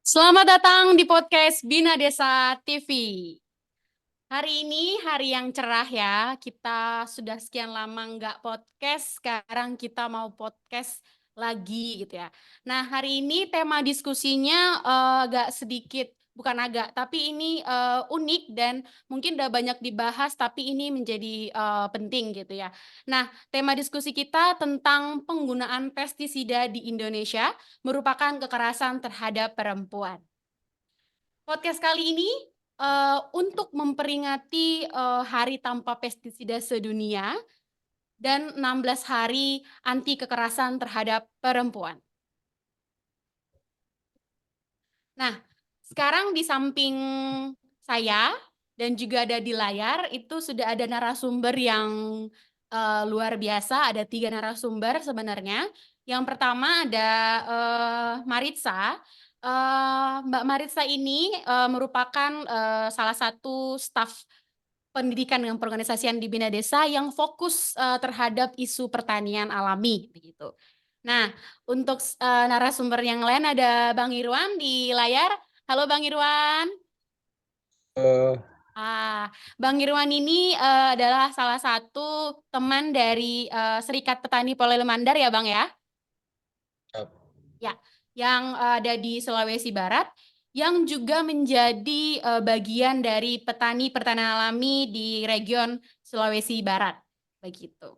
Selamat datang di podcast Bina Desa TV. Hari ini hari yang cerah ya. Kita sudah sekian lama nggak podcast, sekarang kita mau podcast lagi gitu ya. Nah, hari ini tema diskusinya agak sedikit, bukan agak, tapi ini unik dan mungkin udah banyak dibahas, tapi ini menjadi penting gitu ya. Nah, tema diskusi kita tentang penggunaan pestisida di Indonesia merupakan kekerasan terhadap perempuan. Podcast kali ini untuk memperingati Hari Tanpa Pestisida Sedunia dan 16 hari anti kekerasan terhadap perempuan. Nah, sekarang di samping saya dan juga ada di layar itu sudah ada narasumber yang luar biasa. Ada 3 narasumber sebenarnya. Yang pertama ada Maritza. Mbak Maritza ini merupakan salah satu staf pendidikan dengan perorganisasian di Bina Desa yang fokus terhadap isu pertanian alami begitu. Nah, untuk narasumber yang lain ada Bang Irwan di layar. Halo Bang Irwan. Eh, Bang Irwan ini adalah salah satu teman dari Serikat Petani Polele Mandar ya Bang ya? Siap. Ya, yang ada di Sulawesi Barat, yang juga menjadi bagian dari petani pertanian alami di region Sulawesi Barat. Begitu.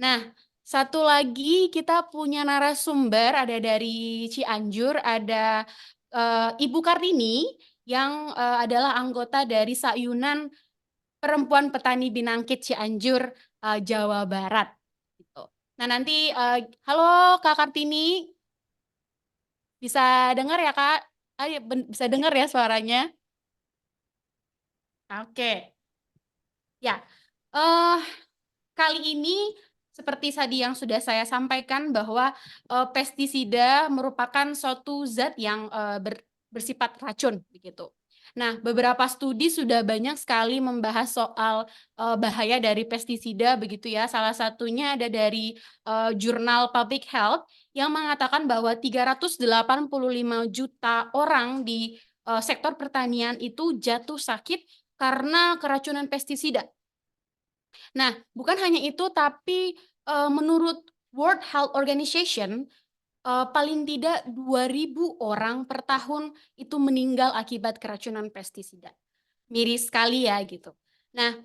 Nah, satu lagi kita punya narasumber, ada dari Cianjur, ada Ibu Kartini, yang adalah anggota dari Sayunan Perempuan Petani Binangkit Cianjur, Jawa Barat. Gitu. Nah, nanti, halo Kak Kartini, bisa dengar ya Kak? Ayo, bisa dengar ya suaranya? Oke. Ya, eh kali ini seperti tadi yang sudah saya sampaikan bahwa pestisida merupakan suatu zat yang bersifat racun begitu. Nah, beberapa studi sudah banyak sekali membahas soal bahaya dari pestisida begitu ya. Salah satunya ada dari jurnal Public Health yang mengatakan bahwa 385 juta orang di sektor pertanian itu jatuh sakit karena keracunan pestisida. Nah, bukan hanya itu, tapi menurut World Health Organization, paling tidak 2.000 orang per tahun itu meninggal akibat keracunan pestisida. Miris sekali ya gitu. Nah,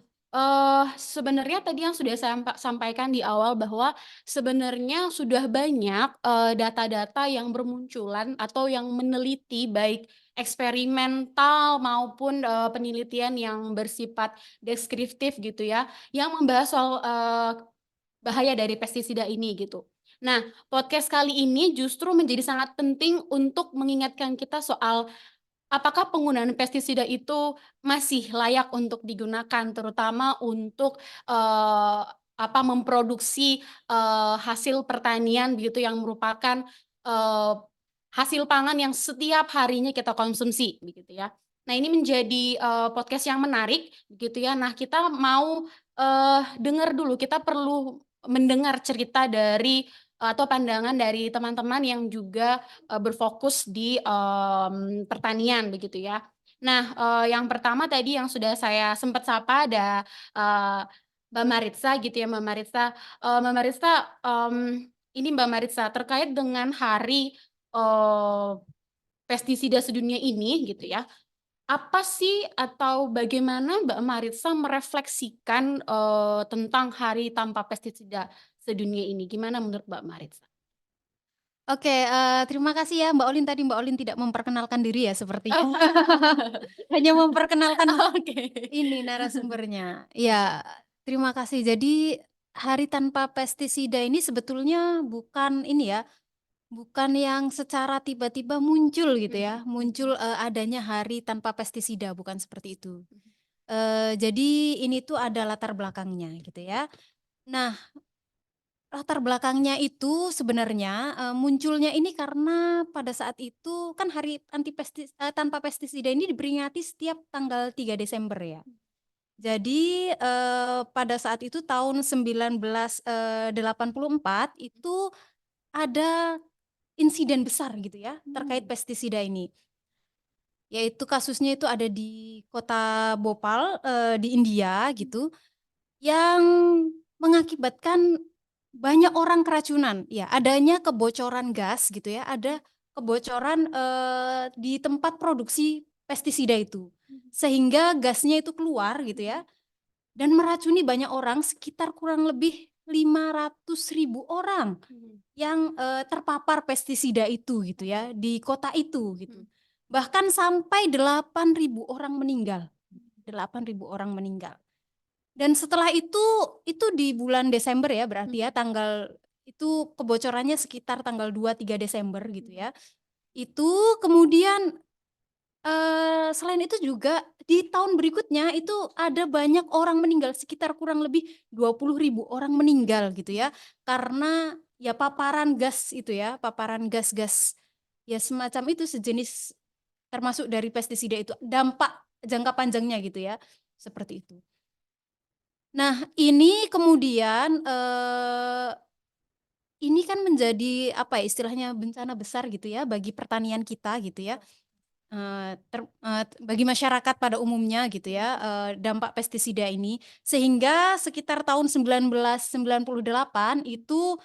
sebenarnya tadi yang sudah saya sampaikan di awal bahwa sebenarnya sudah banyak data-data yang bermunculan atau yang meneliti baik eksperimental maupun penelitian yang bersifat deskriptif gitu ya, yang membahas soal bahaya dari pestisida ini gitu. Nah, podcast kali ini justru menjadi sangat penting untuk mengingatkan kita soal apakah penggunaan pestisida itu masih layak untuk digunakan, terutama untuk memproduksi hasil pertanian begitu yang merupakan eh, hasil pangan yang setiap harinya kita konsumsi, begitu ya. Nah, ini menjadi podcast yang menarik, begitu ya. Nah, kita mau dengar dulu, kita perlu mendengar cerita dari atau pandangan dari teman-teman yang juga berfokus di pertanian begitu ya. Nah, yang pertama tadi yang sudah saya sempat sapa ada uh, Mbak Maritza gitu ya, Mbak Maritza. Mbak Maritza, ini Mbak Maritza terkait dengan hari uh, pestisida sedunia ini gitu ya. Apa sih atau bagaimana Mbak Maritza merefleksikan tentang Hari Tanpa Pestisida Sedunia ini? Gimana menurut Mbak Maritza? Oke, terima kasih ya Mbak Olin. Tadi Mbak Olin tidak memperkenalkan diri ya sepertinya. Hanya memperkenalkan Oke. ini narasumbernya. Ya, terima kasih. Jadi Hari Tanpa Pestisida ini sebetulnya bukan ini ya, bukan yang secara tiba-tiba muncul gitu ya. Muncul adanya Hari Tanpa Pestisida, bukan seperti itu. Jadi ini tuh ada latar belakangnya gitu ya. Nah, latar belakangnya itu sebenarnya munculnya ini karena pada saat itu kan Hari Tanpa Pestisida ini diperingati setiap tanggal 3 Desember ya. Jadi pada saat itu tahun 1984 itu ada insiden besar gitu ya terkait pestisida ini. yaitu kasusnya itu ada di kota Bhopal, di India gitu, yang mengakibatkan banyak orang keracunan. Ya, adanya kebocoran gas gitu ya, ada kebocoran, di tempat produksi pestisida itu. Sehingga gasnya itu keluar gitu ya, dan meracuni banyak orang, sekitar kurang lebih 500.000 orang yang, terpapar pestisida itu gitu ya, di kota itu gitu. Bahkan sampai 8.000 orang meninggal, 8.000 orang meninggal. Dan setelah itu di bulan Desember ya berarti ya, tanggal itu kebocorannya sekitar tanggal 2, 3 Desember gitu ya. Itu kemudian, selain itu juga di tahun berikutnya itu ada banyak orang meninggal, sekitar kurang lebih 20.000 orang meninggal gitu ya, karena ya paparan gas itu ya, paparan gas-gas ya semacam itu, sejenis termasuk dari pestisida itu, dampak jangka panjangnya gitu ya, seperti itu. Nah ini kemudian, ini kan menjadi apa ya istilahnya, bencana besar gitu ya bagi pertanian kita gitu ya. Bagi masyarakat pada umumnya gitu ya, dampak pestisida ini. Sehingga sekitar tahun 1998 itu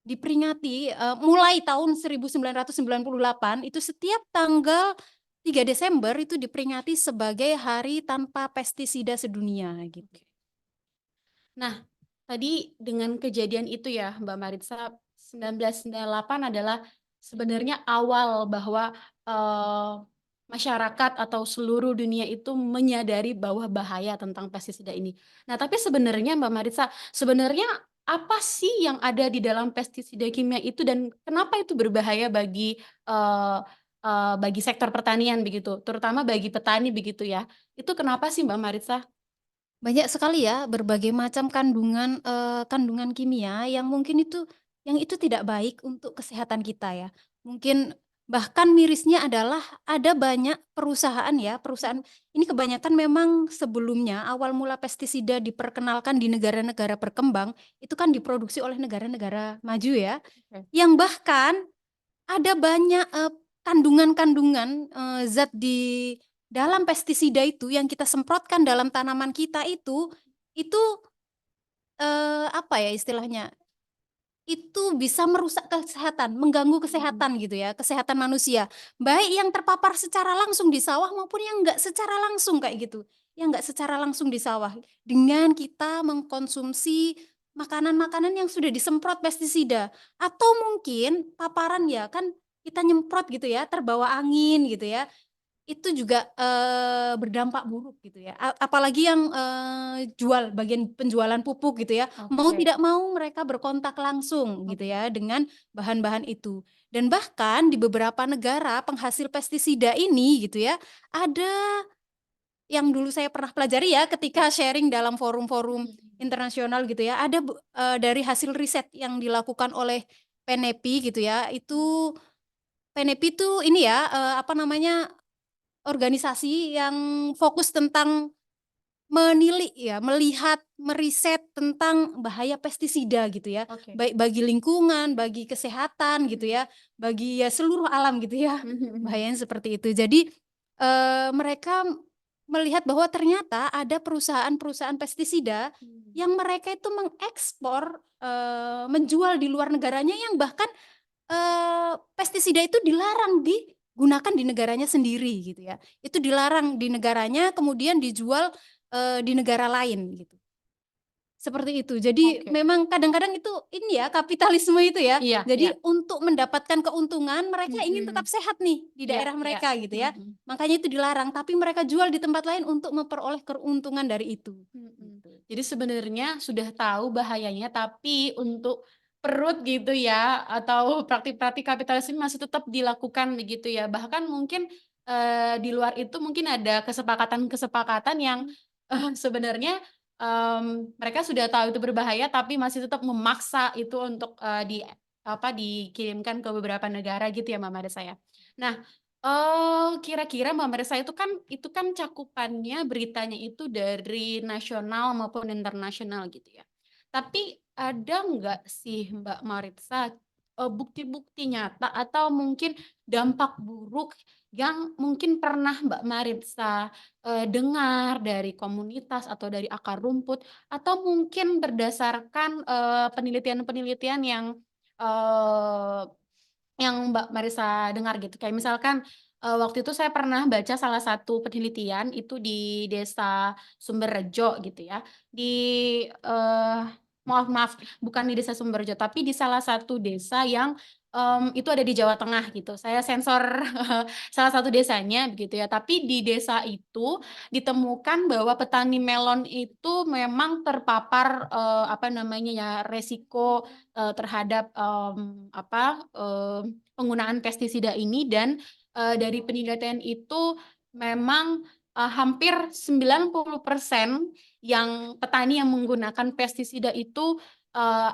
diperingati, mulai tahun 1998 itu setiap tanggal 3 Desember itu diperingati sebagai Hari Tanpa Pestisida Sedunia gitu. Nah, tadi dengan kejadian itu ya Mbak Maritza, 1998 adalah sebenarnya awal bahwa masyarakat atau seluruh dunia itu menyadari bahwa bahaya tentang pestisida ini. Nah, tapi sebenarnya Mbak Maritza, sebenarnya apa sih yang ada di dalam pestisida kimia itu dan kenapa itu berbahaya bagi sektor pertanian begitu, terutama bagi petani begitu ya. Itu kenapa sih Mbak Maritza? Banyak sekali ya berbagai macam kandungan, kandungan kimia yang mungkin itu tidak baik untuk kesehatan kita ya. Mungkin bahkan mirisnya adalah ada banyak perusahaan ya, perusahaan ini kebanyakan memang sebelumnya awal mula pestisida diperkenalkan di negara-negara berkembang, itu kan diproduksi oleh negara-negara maju ya, Oke. yang bahkan ada banyak, kandungan-kandungan, zat di dalam pestisida itu yang kita semprotkan dalam tanaman kita itu, apa ya istilahnya, itu bisa merusak kesehatan, mengganggu kesehatan gitu ya, kesehatan manusia. Baik yang terpapar secara langsung di sawah maupun yang enggak secara langsung kayak gitu, yang enggak secara langsung di sawah. Dengan kita mengkonsumsi makanan-makanan yang sudah disemprot pestisida atau mungkin paparan ya, kan kita nyemprot gitu ya, terbawa angin gitu ya, itu juga, berdampak buruk gitu ya. Apalagi yang, jual bagian penjualan pupuk gitu ya, mau Oke. tidak mau mereka berkontak langsung gitu ya dengan bahan-bahan itu. Dan bahkan di beberapa negara penghasil pestisida ini gitu ya, ada yang dulu saya pernah pelajari ya ketika sharing dalam forum-forum internasional gitu ya, ada dari hasil riset yang dilakukan oleh PENEPI gitu ya, itu PENEPI itu ini ya, apa namanya, organisasi yang fokus tentang menilik ya, melihat, meriset tentang bahaya pestisida gitu ya, Oke. baik bagi lingkungan, bagi kesehatan gitu ya, bagi ya seluruh alam gitu ya, bahayanya seperti itu. Jadi, mereka melihat bahwa ternyata ada perusahaan-perusahaan pestisida yang mereka itu mengekspor, menjual di luar negaranya yang bahkan, pestisida itu dilarang digunakan di negaranya sendiri gitu ya. Itu dilarang di negaranya kemudian dijual, di negara lain gitu. Seperti itu. Jadi Oke. memang kadang-kadang itu ini ya, kapitalisme itu ya. Iya iya. Jadi untuk mendapatkan keuntungan mereka ingin tetap sehat nih di Iya daerah iya. mereka gitu ya. Makanya itu dilarang, tapi mereka jual di tempat lain untuk memperoleh keuntungan dari itu. Gitu. Jadi sebenarnya sudah tahu bahayanya, tapi untuk perut gitu ya, atau praktik-praktik kapitalisme masih tetap dilakukan begitu ya. Bahkan mungkin, di luar itu mungkin ada kesepakatan-kesepakatan yang, sebenarnya, mereka sudah tahu itu berbahaya, tapi masih tetap memaksa itu untuk, dikirimkan ke beberapa negara gitu ya, Mbak Marissa ya. Nah, kira-kira Mbak Marissa itu kan cakupannya beritanya itu dari nasional maupun internasional gitu ya. Tapi ada nggak sih Mbak Maritza, bukti-bukti nyata atau mungkin dampak buruk yang mungkin pernah Mbak Maritza dengar dari komunitas atau dari akar rumput, atau mungkin berdasarkan penelitian-penelitian eh, yang Mbak Marisa dengar gitu. Kayak misalkan waktu itu saya pernah baca salah satu penelitian itu di Desa Sumberrejo gitu ya. Di maaf bukan di Desa Sumberrejo tapi di salah satu desa yang itu ada di Jawa Tengah gitu. Saya sensor salah satu desanya begitu ya. Tapi di desa itu ditemukan bahwa petani melon itu memang terpapar apa namanya ya, resiko terhadap penggunaan pestisida ini, dan dari penelitian itu memang hampir 90% yang petani yang menggunakan pestisida itu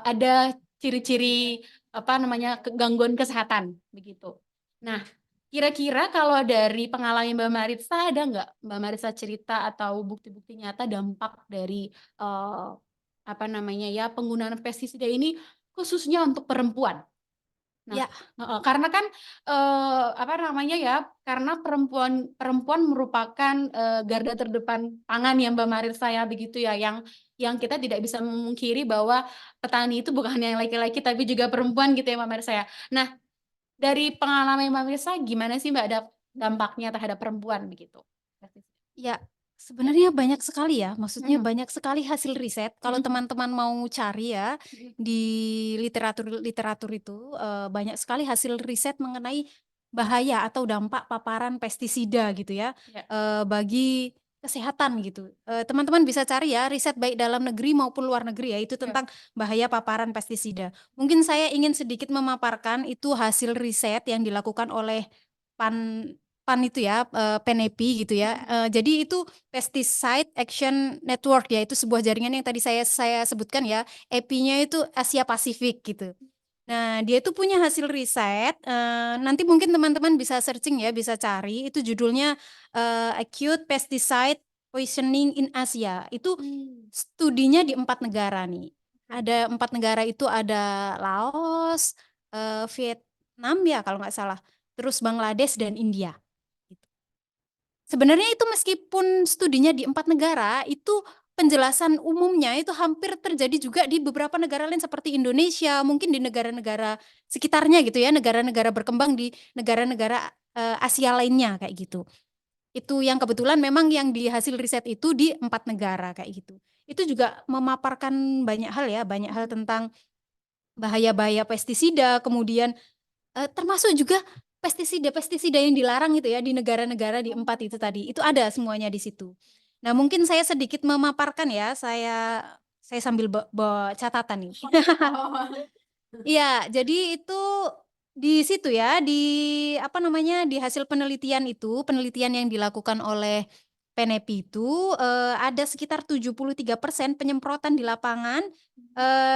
ada ciri-ciri apa namanya gangguan kesehatan begitu. Nah, kira-kira kalau dari pengalaman Mbak Maritza ada nggak Mbak Maritza cerita atau bukti-bukti nyata dampak dari eh, apa namanya ya, penggunaan pestisida ini khususnya untuk perempuan? Nah, Ya, karena kan apa namanya ya, karena perempuan perempuan merupakan garda terdepan pangan ya Mbak Maritza ya begitu ya, yang kita tidak bisa memungkiri bahwa petani itu bukan hanya laki-laki tapi juga perempuan gitu ya Mbak Maritza ya. Nah, dari pengalaman Mbak Maritza gimana sih Mbak ada dampaknya terhadap perempuan begitu? ya, sebenarnya banyak sekali ya, maksudnya Mhm, banyak sekali hasil riset. Kalau mhm, teman-teman mau cari ya mhm. di literatur itu banyak sekali hasil riset mengenai bahaya atau dampak paparan pestisida gitu ya Ya, bagi kesehatan gitu. Teman-teman bisa cari ya riset baik dalam negeri maupun luar negeri ya itu ya. tentang bahaya paparan pestisida. Mungkin saya ingin sedikit memaparkan itu hasil riset yang dilakukan oleh Pan PAN itu ya, PNEPI gitu ya. Jadi itu Pesticide Action Network ya, itu sebuah jaringan yang tadi saya sebutkan ya, EPI-nya itu Asia Pasifik gitu. Nah, dia itu punya hasil riset, nanti mungkin teman-teman bisa searching ya, bisa cari, itu judulnya Acute Pesticide Poisoning in Asia. Itu Hmm, studinya di 4 negara nih. oke. Ada 4 negara itu ada Laos, Vietnam ya kalau nggak salah, terus Bangladesh dan India. Sebenarnya itu meskipun studinya di 4 negara, itu penjelasan umumnya itu hampir terjadi juga di beberapa negara lain seperti Indonesia, mungkin di negara-negara sekitarnya gitu ya, negara-negara berkembang di negara-negara Asia lainnya kayak gitu. Itu yang kebetulan memang yang di hasil riset itu di 4 negara kayak gitu. Itu juga memaparkan banyak hal ya, banyak hal tentang bahaya-bahaya pestisida, kemudian termasuk juga pestisida-pestisida yang dilarang itu ya di negara-negara di 4 itu tadi, itu ada semuanya di situ. Nah, mungkin saya sedikit memaparkan ya, saya sambil bawa catatan nih. Oh. Iya, jadi itu di situ ya, di apa namanya, di hasil penelitian itu, penelitian yang dilakukan oleh PNEPI itu ada sekitar 73% penyemprotan di lapangan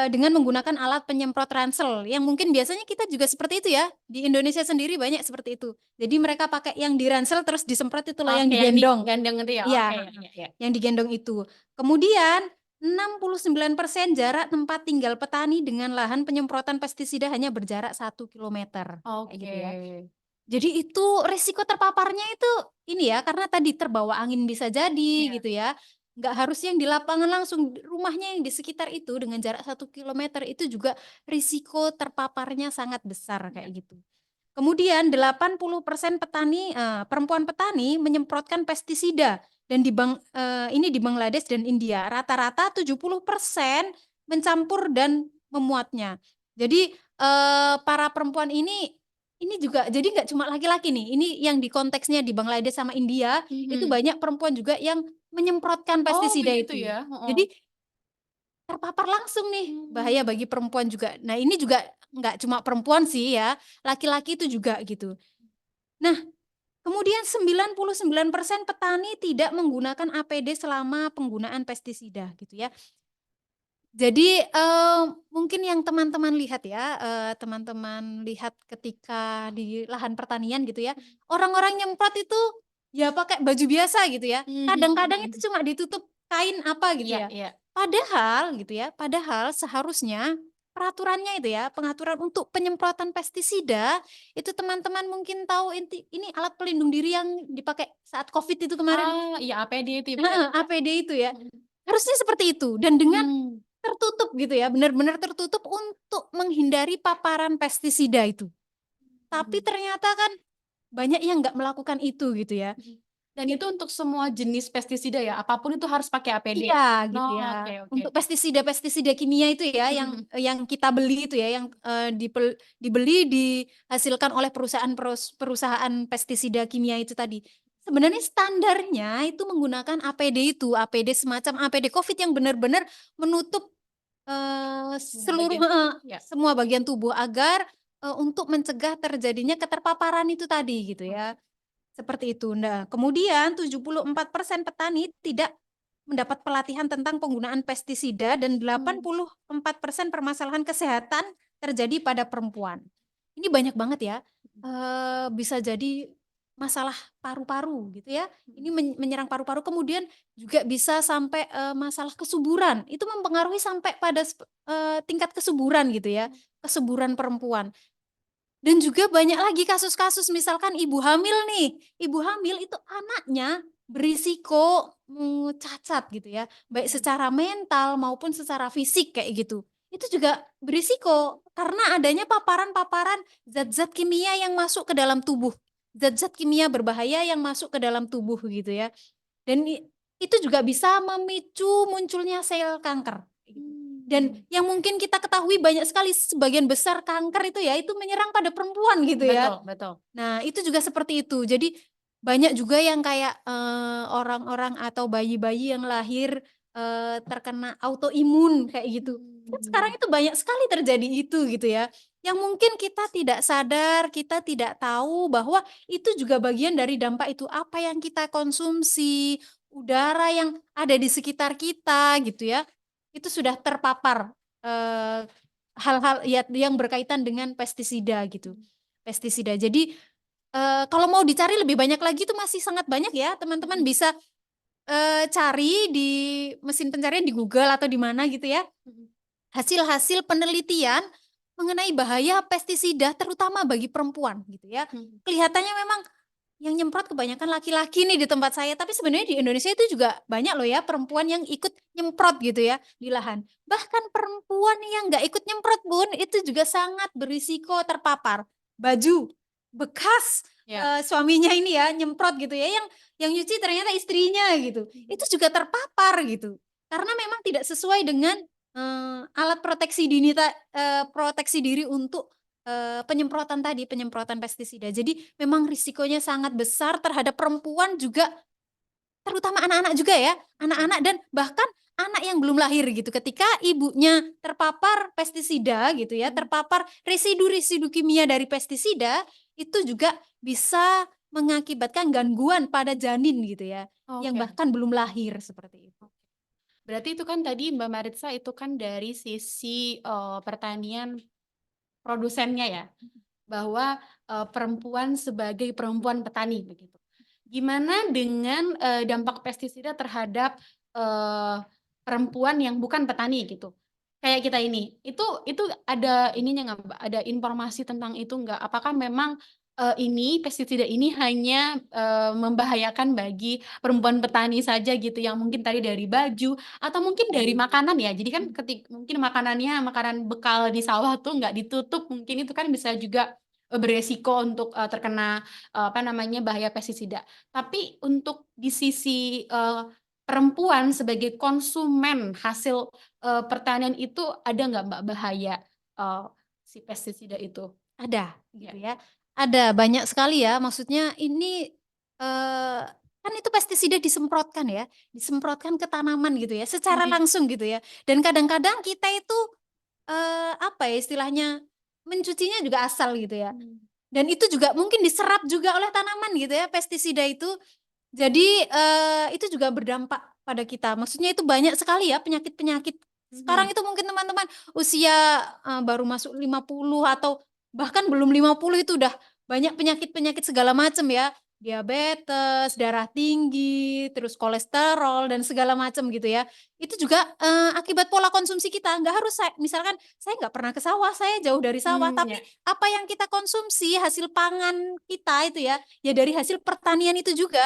dengan menggunakan alat penyemprot ransel yang mungkin biasanya kita juga seperti itu ya. Di Indonesia sendiri banyak seperti itu. Jadi mereka pakai yang di ransel terus disemprot itu loh yang Oke, yang digendong. digandeng itu ya. Oke, Iya, ya, ya, ya. yang digendong itu. Kemudian 69% jarak tempat tinggal petani dengan lahan penyemprotan pestisida hanya berjarak 1 kilometer, kayak Oke. gitu ya. Jadi itu risiko terpaparnya itu ini ya, karena tadi terbawa angin bisa jadi Ya. gitu ya. Nggak harus yang di lapangan langsung, rumahnya yang di sekitar itu dengan jarak 1 kilometer itu juga risiko terpaparnya sangat besar Ya. kayak gitu. Kemudian 80% petani, perempuan petani menyemprotkan pestisida dan ini di Bangladesh dan India rata-rata 70% mencampur dan memuatnya. Jadi para perempuan ini juga jadi nggak cuma laki-laki nih, ini yang di konteksnya di Bangladesh sama India itu Mhm. banyak perempuan juga yang menyemprotkan Oh, pestisida begitu itu. ya. Heeh. Jadi terpapar langsung nih, bahaya Hmm. bagi perempuan juga. Nah, ini juga nggak cuma perempuan sih ya, laki-laki itu juga gitu. Nah, kemudian 99% petani tidak menggunakan APD selama penggunaan pestisida gitu ya. Jadi, mungkin yang teman-teman lihat ya, teman-teman lihat ketika di lahan pertanian gitu ya, orang-orang nyemprot itu ya pakai baju biasa gitu ya. Kadang-kadang itu Mhm. cuma ditutup kain apa gitu Iya, ya. iya. Padahal gitu ya, padahal seharusnya peraturannya itu ya, pengaturan untuk penyemprotan pestisida, itu teman-teman mungkin tahu ini alat pelindung diri yang dipakai saat COVID itu kemarin. Ah, iya APD itu ya, Bu, ya? Heeh, APD itu ya. Mhm. Harusnya seperti itu dan dengan Hmm. tertutup gitu ya, benar-benar tertutup untuk menghindari paparan pestisida itu. Tapi ternyata kan banyak yang nggak melakukan itu gitu ya. Dan itu untuk semua jenis pestisida ya, apapun itu harus pakai APD. Iya gitu Oh, ya. oke oke. Untuk pestisida-pestisida kimia itu ya yang kita beli itu ya, yang dibeli dihasilkan oleh perusahaan pestisida kimia itu tadi. Sebenarnya standarnya itu menggunakan APD itu, APD semacam APD COVID yang benar-benar menutup seluruh bagian ya. semua bagian tubuh agar untuk mencegah terjadinya keterpaparan itu tadi gitu ya. Seperti itu. Nah, kemudian 74% petani tidak mendapat pelatihan tentang penggunaan pestisida dan 84% permasalahan kesehatan terjadi pada perempuan. Ini banyak banget ya. Bisa jadi masalah paru-paru gitu ya. Ini menyerang paru-paru, kemudian juga bisa sampai masalah kesuburan. Itu mempengaruhi sampai pada tingkat kesuburan gitu ya. Kesuburan perempuan. Dan juga banyak lagi kasus-kasus misalkan ibu hamil nih, ibu hamil itu anaknya berisiko cacat gitu ya, baik secara mental maupun secara fisik kayak gitu. Itu juga berisiko karena adanya paparan-paparan zat-zat kimia yang masuk ke dalam tubuh, zat-zat kimia berbahaya yang masuk ke dalam tubuh gitu ya. Dan itu juga bisa memicu munculnya sel kanker. Dan yang mungkin kita ketahui banyak sekali sebagian besar kanker itu ya, itu menyerang pada perempuan gitu ya. Betul, betul. Nah itu juga seperti itu. Jadi banyak juga yang kayak orang-orang atau bayi-bayi yang lahir terkena autoimun kayak gitu. Kan sekarang itu banyak sekali terjadi itu gitu ya. Yang mungkin kita tidak sadar, kita tidak tahu bahwa itu juga bagian dari dampak itu. Apa yang kita konsumsi, udara yang ada di sekitar kita gitu ya, itu sudah terpapar hal-hal ya yang berkaitan dengan pestisida gitu. Pestisida. Jadi kalau mau dicari lebih banyak lagi itu masih sangat banyak ya, teman-teman bisa cari di mesin pencarian di Google atau di mana gitu ya. Hasil-hasil penelitian mengenai bahaya pestisida terutama bagi perempuan gitu ya. Kelihatannya memang yang nyemprot kebanyakan laki-laki nih di tempat saya, tapi sebenarnya di Indonesia itu juga banyak loh ya perempuan yang ikut nyemprot gitu ya di lahan. Bahkan perempuan yang nggak ikut nyemprot pun itu juga sangat berisiko terpapar. Baju bekas Ya. suaminya ini ya nyemprot gitu ya, yang nyuci ternyata istrinya gitu. Itu juga terpapar gitu. Karena memang tidak sesuai dengan alat proteksi proteksi diri untuk penyemprotan tadi, penyemprotan pestisida. Jadi memang risikonya sangat besar terhadap perempuan juga, terutama anak-anak juga ya, anak-anak dan bahkan anak yang belum lahir gitu. Ketika ibunya terpapar pestisida gitu ya, terpapar residu-residu kimia dari pestisida, itu juga bisa mengakibatkan gangguan pada janin gitu ya, yang Oke. bahkan belum lahir seperti itu. Berarti itu kan tadi Mbak Maritza itu kan dari sisi pertanian produsennya ya, bahwa perempuan sebagai perempuan petani begitu. Gimana dengan dampak pestisida terhadap perempuan yang bukan petani gitu? Kayak kita ini, itu ada ininya nggak, Mbak? Ada informasi tentang itu nggak? Apakah memang ini pestisida ini hanya membahayakan bagi perempuan petani saja gitu, yang mungkin tadi dari baju atau mungkin dari makanan ya? Jadi kan mungkin makanannya makanan bekal di sawah tuh nggak ditutup, mungkin itu kan bisa juga beresiko untuk terkena apa namanya bahaya pestisida. Tapi untuk di sisi perempuan sebagai konsumen hasil pertanian itu ada nggak Mbak bahaya si pestisida itu? Ada gitu ya. Ada banyak sekali ya, maksudnya ini kan itu pestisida disemprotkan ya, disemprotkan ke tanaman gitu ya, secara langsung gitu ya. Dan kadang-kadang kita itu apa ya istilahnya, mencucinya juga asal gitu ya. Dan itu juga mungkin diserap juga oleh tanaman gitu ya, pestisida itu. Jadi itu juga berdampak pada kita. Maksudnya itu banyak sekali ya penyakit-penyakit. Sekarang itu mungkin teman-teman usia baru masuk 50 atau bahkan belum 50 itu udah banyak penyakit-penyakit segala macam ya. diabetes, darah tinggi, terus kolesterol dan segala macam gitu ya. Itu juga akibat pola konsumsi kita. Nggak harus misalkan saya nggak pernah ke sawah, saya jauh dari sawah, tapi Ya. apa yang kita konsumsi, hasil pangan kita itu ya dari hasil pertanian itu juga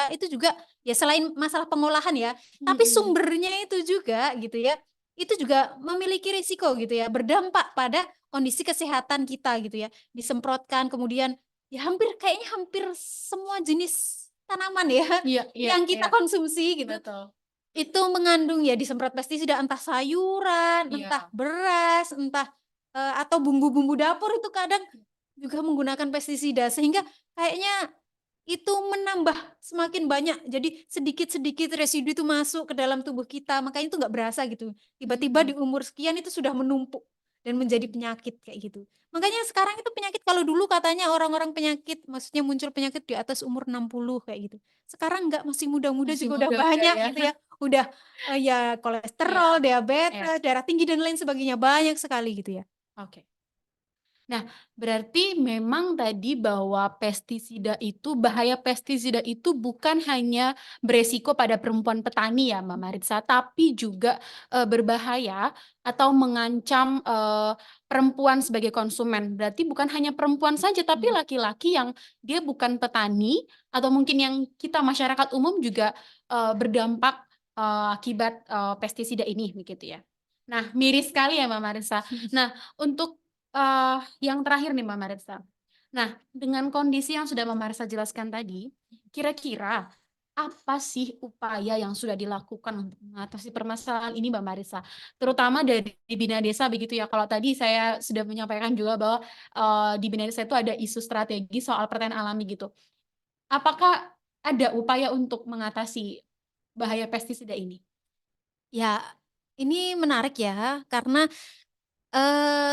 ya selain masalah pengolahan ya, tapi sumbernya itu juga gitu ya. Itu juga memiliki risiko gitu ya, berdampak pada kondisi kesehatan kita gitu ya. Disemprotkan kemudian ya kayaknya hampir semua jenis tanaman ya Iya, yang kita konsumsi gitu. betul. Itu mengandung ya disemprot pestisida, entah sayuran, Iya. entah beras, entah atau bumbu-bumbu dapur itu kadang juga menggunakan pestisida sehingga kayaknya itu menambah semakin banyak. Jadi sedikit-sedikit residu itu masuk ke dalam tubuh kita, makanya itu nggak berasa gitu. Tiba-tiba di umur sekian itu sudah menumpuk dan menjadi penyakit kayak gitu. Makanya sekarang itu penyakit, kalau dulu katanya orang-orang penyakit, maksudnya muncul penyakit di atas umur 60 kayak gitu. Sekarang enggak, masih muda-muda Masih juga udah muda-muda banyak ya. gitu ya. Udah ya kolesterol, diabetes, Iya. darah tinggi dan lain sebagainya, banyak sekali gitu ya. Oke. Nah, berarti memang tadi bahwa bahaya pestisida itu bukan hanya beresiko pada perempuan petani ya, Mbak Maritza, tapi juga berbahaya atau mengancam perempuan sebagai konsumen. Berarti bukan hanya perempuan saja, tapi laki-laki yang dia bukan petani atau mungkin yang kita masyarakat umum juga berdampak akibat pestisida ini, begitu ya. Nah, miris sekali ya Mbak Maritza. Nah, untuk yang terakhir nih Mbak Maritza. Nah, dengan kondisi yang sudah Mbak Maritza jelaskan tadi, kira-kira apa sih upaya yang sudah dilakukan untuk mengatasi permasalahan ini Mbak Maritza? Terutama dari Bina Desa begitu ya. Kalau tadi saya sudah menyampaikan juga bahwa di Bina Desa itu ada isu strategi soal pertanian alami gitu. Apakah ada upaya untuk mengatasi bahaya pestisida ini? Ya, ini menarik ya, karena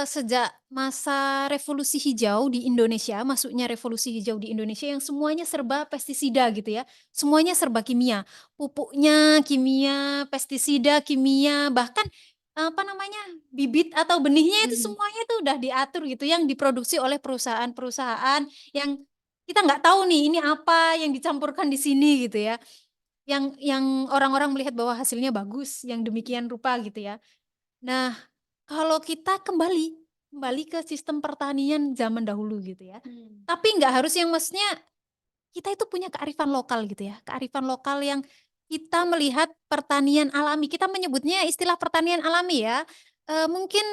sejak masa revolusi hijau di Indonesia, masuknya revolusi hijau di Indonesia yang semuanya serba pestisida gitu ya, semuanya serba kimia, pupuknya kimia, pestisida kimia, bahkan apa namanya, bibit atau benihnya itu semuanya itu udah diatur gitu, yang diproduksi oleh perusahaan-perusahaan yang kita nggak tahu nih ini apa yang dicampurkan di sini gitu ya, yang orang-orang melihat bahwa hasilnya bagus, yang demikian rupa gitu ya. Nah, kalau kita kembali ke sistem pertanian zaman dahulu gitu ya. Tapi nggak harus yang maksudnya kita itu punya kearifan lokal gitu ya. Kearifan lokal yang kita melihat pertanian alami. Kita menyebutnya istilah pertanian alami ya. Mungkin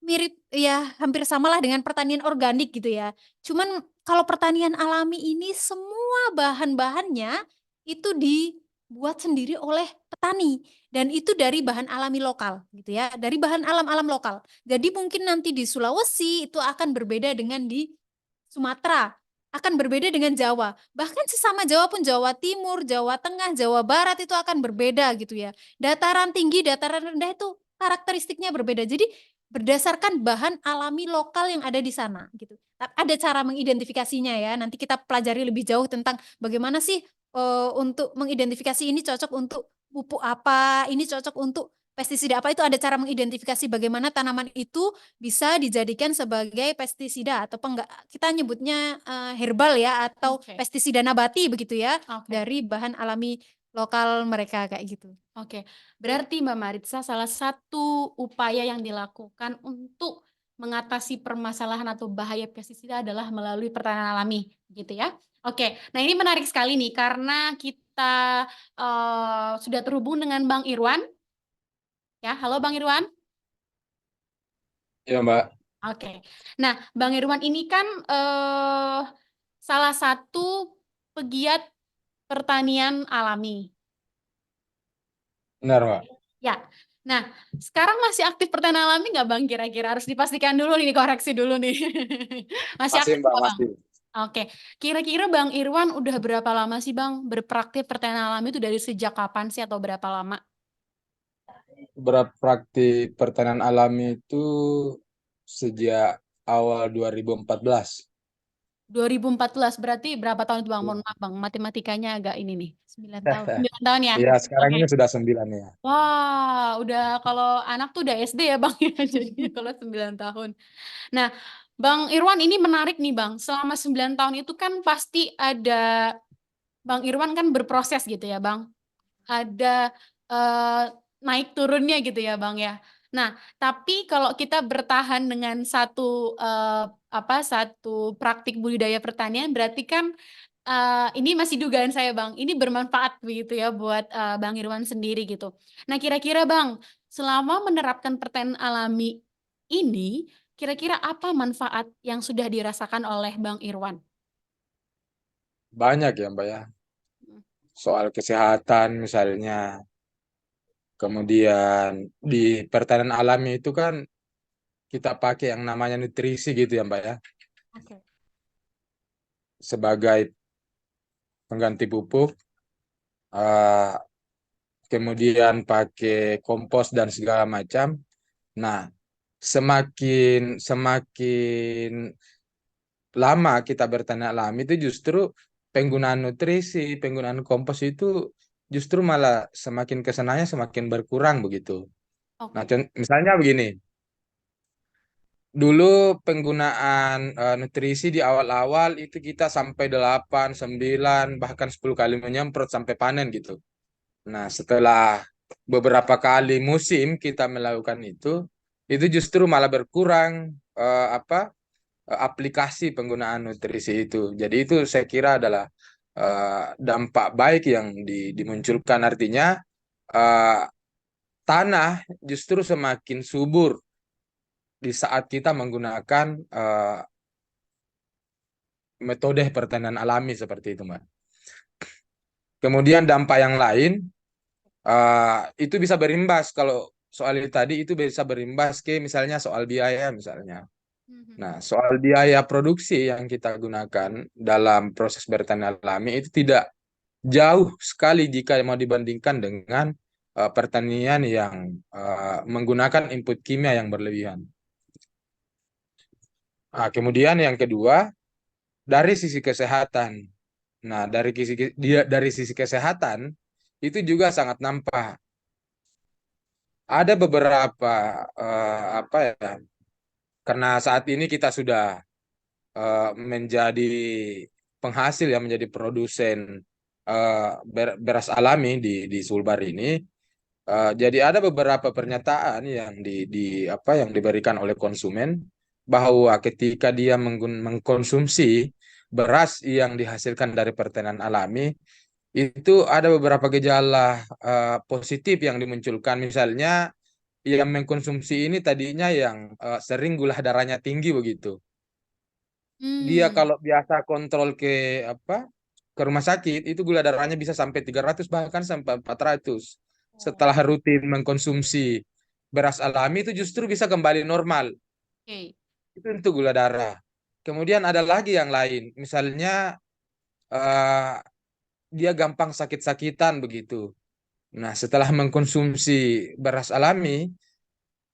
mirip ya hampir samalah dengan pertanian organik gitu ya. Cuman kalau pertanian alami ini semua bahan-bahannya itu dibuat sendiri oleh petani dan itu dari bahan alami lokal gitu ya, dari bahan alam-alam lokal. Jadi mungkin nanti di Sulawesi itu akan berbeda dengan di Sumatera, akan berbeda dengan Jawa. Bahkan sesama Jawa pun Jawa Timur, Jawa Tengah, Jawa Barat itu akan berbeda gitu ya. Dataran tinggi, dataran rendah itu karakteristiknya berbeda. Jadi berdasarkan bahan alami lokal yang ada di sana gitu. Ada cara mengidentifikasinya ya. Nanti kita pelajari lebih jauh tentang bagaimana sih untuk mengidentifikasi ini cocok untuk pupuk apa, ini cocok untuk pestisida apa, itu ada cara mengidentifikasi bagaimana tanaman itu bisa dijadikan sebagai pestisida atau enggak. Kita nyebutnya herbal ya atau pestisida nabati begitu ya, dari bahan alami lokal mereka kayak gitu. Oke, berarti Mbak Maritza salah satu upaya yang dilakukan untuk mengatasi permasalahan atau bahaya pestisida adalah melalui pertanian alami, gitu ya. Oke, nah ini menarik sekali nih karena kita sudah terhubung dengan Bang Irwan. Ya, halo Bang Irwan. Iya, Mbak. Oke, nah Bang Irwan ini kan salah satu pegiat pertanian alami. Benar, Mbak. Ya, nah sekarang masih aktif pertanian alami nggak Bang kira-kira? Harus dipastikan dulu nih, dikoreksi dulu nih. Masih Masih, aktif Mbak, nggak Bang? masih. Oke, kira-kira Bang Irwan udah berapa lama sih Bang berpraktik pertanian alami itu dari sejak kapan sih atau berapa lama? Berpraktik pertanian alami itu sejak awal 2014. 2014 berarti berapa tahun itu Bang? Mohon maaf Bang, matematikanya agak ini nih. 9 tahun. 9 tahun ya? Iya, sekarang Oke. ini sudah 9 ya. Wah, udah kalau anak tuh udah SD ya Bang ya, jadi kalau 9 tahun. Nah, Bang Irwan ini menarik nih Bang, selama 9 tahun itu kan pasti ada Bang Irwan kan berproses gitu ya Bang. Ada naik turunnya gitu ya Bang ya. Nah, tapi kalau kita bertahan dengan satu praktik budidaya pertanian, berarti kan ini masih dugaan saya Bang, ini bermanfaat begitu ya buat Bang Irwan sendiri gitu. Nah, kira-kira Bang, selama menerapkan pertanian alami ini, kira-kira apa manfaat yang sudah dirasakan oleh Bang Irwan? Banyak ya Mbak ya. Soal kesehatan misalnya. Kemudian di pertanian alami itu kan kita pakai yang namanya nutrisi gitu ya Mbak ya. Oke. Sebagai pengganti pupuk. eh, Kemudian pakai kompos dan segala macam. Nah, semakin semakin lama kita bertanian alami itu justru penggunaan nutrisi, penggunaan kompos itu justru malah semakin kesananya semakin berkurang begitu. Nah, Oke. misalnya begini, dulu penggunaan nutrisi di awal-awal itu kita sampai 8, 9, bahkan 10 kali menyemprot sampai panen gitu. Nah, setelah beberapa kali musim kita melakukan itu justru malah berkurang aplikasi penggunaan nutrisi itu. Jadi itu saya kira adalah dampak baik yang dimunculkan. Artinya eh, tanah justru semakin subur di saat kita menggunakan metode pertanian alami seperti itu, Mbak. Kemudian dampak yang lain itu bisa berimbas kalau soal itu tadi itu bisa berimbas ke misalnya soal biaya misalnya. Nah, soal biaya produksi yang kita gunakan dalam proses bertanian alami itu tidak jauh sekali jika mau dibandingkan dengan pertanian yang menggunakan input kimia yang berlebihan. Nah, kemudian yang kedua, dari sisi kesehatan. Nah, dari sisi kesehatan itu juga sangat nampak. Ada beberapa apa ya? Karena saat ini kita sudah menjadi penghasil ya, menjadi produsen beras alami di Sulbar ini. Jadi ada beberapa pernyataan yang yang diberikan oleh konsumen bahwa ketika dia mengkonsumsi beras yang dihasilkan dari pertanian alami itu ada beberapa gejala positif yang dimunculkan. Misalnya yang mengkonsumsi ini tadinya yang sering gula darahnya tinggi begitu. Dia Hmm. kalau biasa kontrol ke rumah sakit itu gula darahnya bisa sampai 300 bahkan sampai 400. Setelah rutin mengkonsumsi beras alami itu justru bisa kembali normal. Oke. Itu untuk gula darah. Kemudian ada lagi yang lain. Misalnya eh, dia gampang sakit-sakitan begitu. Nah, setelah mengkonsumsi beras alami,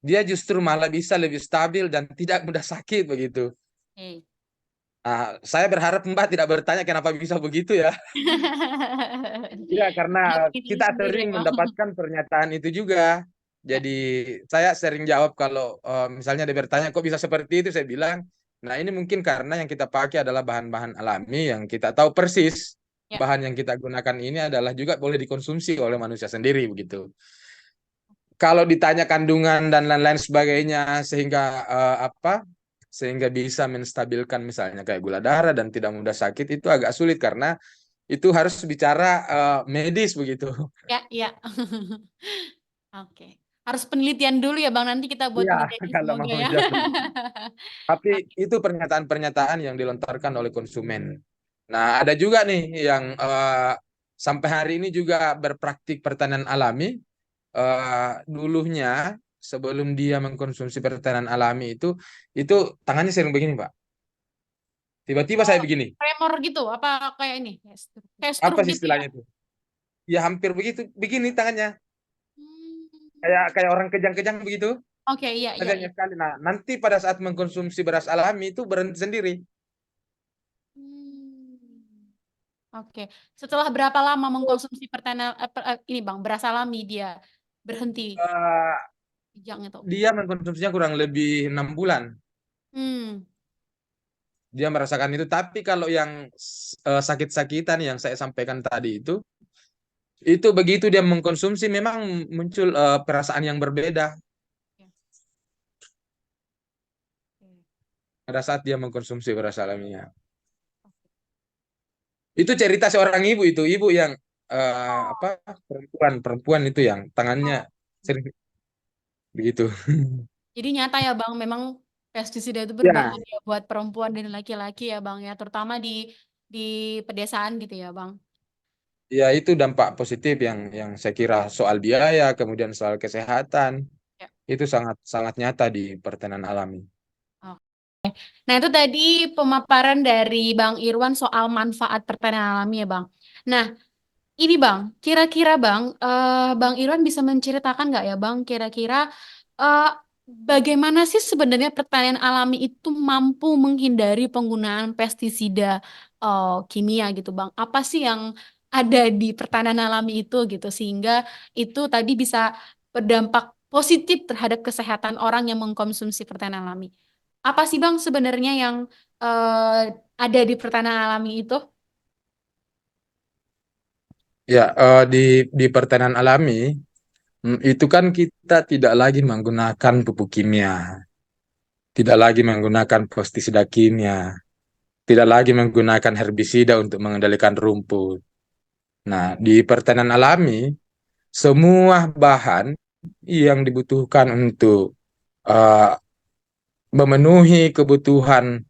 dia justru malah bisa lebih stabil dan tidak mudah sakit begitu. Oke. Nah, saya berharap Mbak tidak bertanya kenapa bisa begitu ya. Iya, karena Lihat ini kita sendiri sering Bang. mendapatkan pernyataan itu juga. Ya. Jadi saya sering jawab kalau misalnya dia bertanya kok bisa seperti itu, saya bilang, nah ini mungkin karena yang kita pakai adalah bahan-bahan alami yang kita tahu persis Ya. bahan yang kita gunakan ini adalah juga boleh dikonsumsi oleh manusia sendiri begitu. Kalau ditanya kandungan dan lain-lain sebagainya sehingga bisa menstabilkan misalnya kayak gula darah dan tidak mudah sakit itu agak sulit karena itu harus bicara medis begitu. Ya, ya. Oke. Harus penelitian dulu ya Bang, nanti kita buat Iya, penelitian kalau semoga mau ya. jatuh. Tapi itu pernyataan-pernyataan yang dilontarkan oleh konsumen. Nah, ada juga nih yang sampai hari ini juga berpraktik pertanian alami. Dulunya sebelum dia mengkonsumsi pertanian alami itu tangannya sering begini, Pak. Tiba-tiba saya begini. Tremor gitu, apa kayak ini? Kayak Apa stroke sih gitu ya? istilahnya itu? Ya hampir begitu, begini tangannya. Hmm. Kayak orang kejang-kejang begitu. Oke, iya, iya, Agaknya iya. sekali. Nah, nanti pada saat mengkonsumsi beras alami itu berhenti sendiri. Hmm. Oke. Setelah berapa lama mengkonsumsi ini Bang, beras alami dia berhenti Eh, kijang itu? Dia mengkonsumsinya kurang lebih 6 bulan. Hmm. dia merasakan itu. Tapi kalau yang sakit-sakitan yang saya sampaikan tadi itu begitu dia mengkonsumsi memang muncul perasaan yang berbeda Ya. Oke. pada saat dia mengkonsumsi beras alamiah. Itu cerita seorang ibu yang apa perempuan itu yang tangannya sering begitu. Jadi nyata ya Bang, memang pestisida itu Ya, berbahaya buat perempuan dan laki-laki ya Bang ya, terutama di pedesaan gitu ya Bang. ya itu dampak positif yang saya kira soal biaya, kemudian soal kesehatan Ya. itu sangat sangat nyata di pertanian alami. Nah, itu tadi pemaparan dari Bang Irwan soal manfaat pertanian alami ya, Bang. Nah, ini Bang, kira-kira Bang, Bang Irwan bisa menceritakan nggak ya Bang, kira-kira eh, bagaimana sih sebenarnya pertanian alami itu mampu menghindari penggunaan pestisida kimia gitu Bang? Apa sih yang ada di pertanian alami itu gitu, sehingga itu tadi bisa berdampak positif terhadap kesehatan orang yang mengkonsumsi pertanian alami? Apa sih Bang sebenarnya yang eh, ada di pertanian alami itu? Ya, di pertanian alami itu kan kita tidak lagi menggunakan pupuk kimia, tidak lagi menggunakan pestisida kimia, tidak lagi menggunakan herbisida untuk mengendalikan rumput. Nah, di pertanian alami, semua bahan yang dibutuhkan untuk eh, memenuhi kebutuhan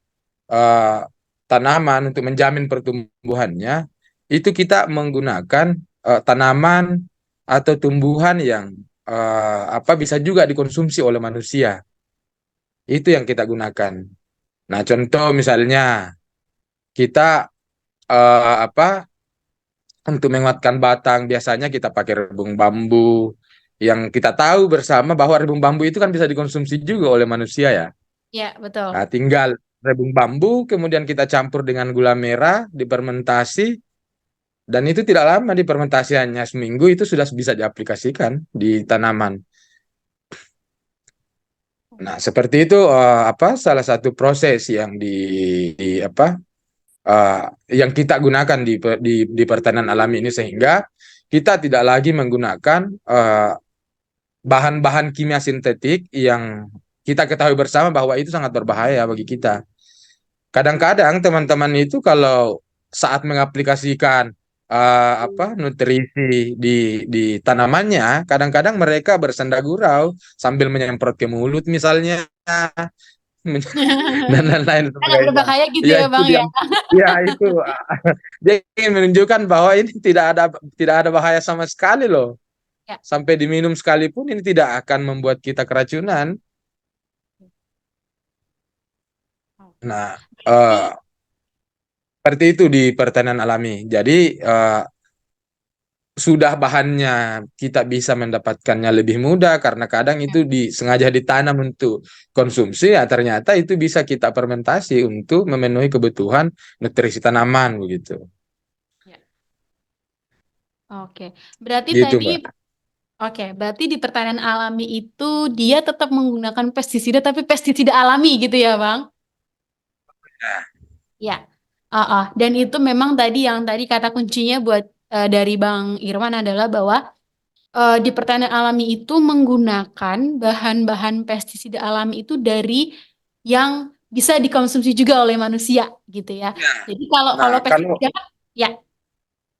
eh, tanaman untuk menjamin pertumbuhannya, itu kita menggunakan tanaman atau tumbuhan yang apa bisa juga dikonsumsi oleh manusia. Itu yang kita gunakan. Nah, contoh misalnya kita apa untuk menguatkan batang biasanya kita pakai rebung bambu yang kita tahu bersama bahwa rebung bambu itu kan bisa dikonsumsi juga oleh manusia ya. Ya, betul. Nah, tinggal rebung bambu kemudian kita campur dengan gula merah, difermentasi dan itu tidak lama difermentasi hanya seminggu itu sudah bisa diaplikasikan di tanaman. Nah, seperti itu apa salah satu proses yang apa eh, yang kita gunakan di pertanian alami ini sehingga kita tidak lagi menggunakan bahan-bahan kimia sintetik yang kita ketahui bersama bahwa itu sangat berbahaya bagi kita. Kadang-kadang teman-teman itu kalau saat mengaplikasikan apa nutrisi di tanamannya, kadang-kadang mereka bersenda gurau sambil menyemprot ke mulut misalnya dan lain-lain Agak sebagainya. berbahaya gitu Ya ya itu Bang dia, ya. ya itu dia ingin menunjukkan bahwa ini tidak ada bahaya sama sekali loh. Ya. Sampai diminum sekalipun ini tidak akan membuat kita keracunan. Oke. Nah, Berarti seperti itu di pertanian alami. Jadi sudah bahannya kita bisa mendapatkannya lebih mudah karena kadang ya, itu disengaja ditanam untuk konsumsi ya ternyata itu bisa kita fermentasi untuk memenuhi kebutuhan nutrisi tanaman begitu. ya. Oke. Berarti Gitu, tadi Mbak. oke, berarti di pertanian alami itu dia tetap menggunakan pestisida tapi pestisida alami gitu ya, Bang? Ya. Dan itu memang tadi kata kuncinya buat dari Bang Irwan adalah bahwa di pertanian alami itu menggunakan bahan-bahan pestisida alami itu dari yang bisa dikonsumsi juga oleh manusia gitu ya. Ya. Jadi kalau Nah, kalau kalau pestisida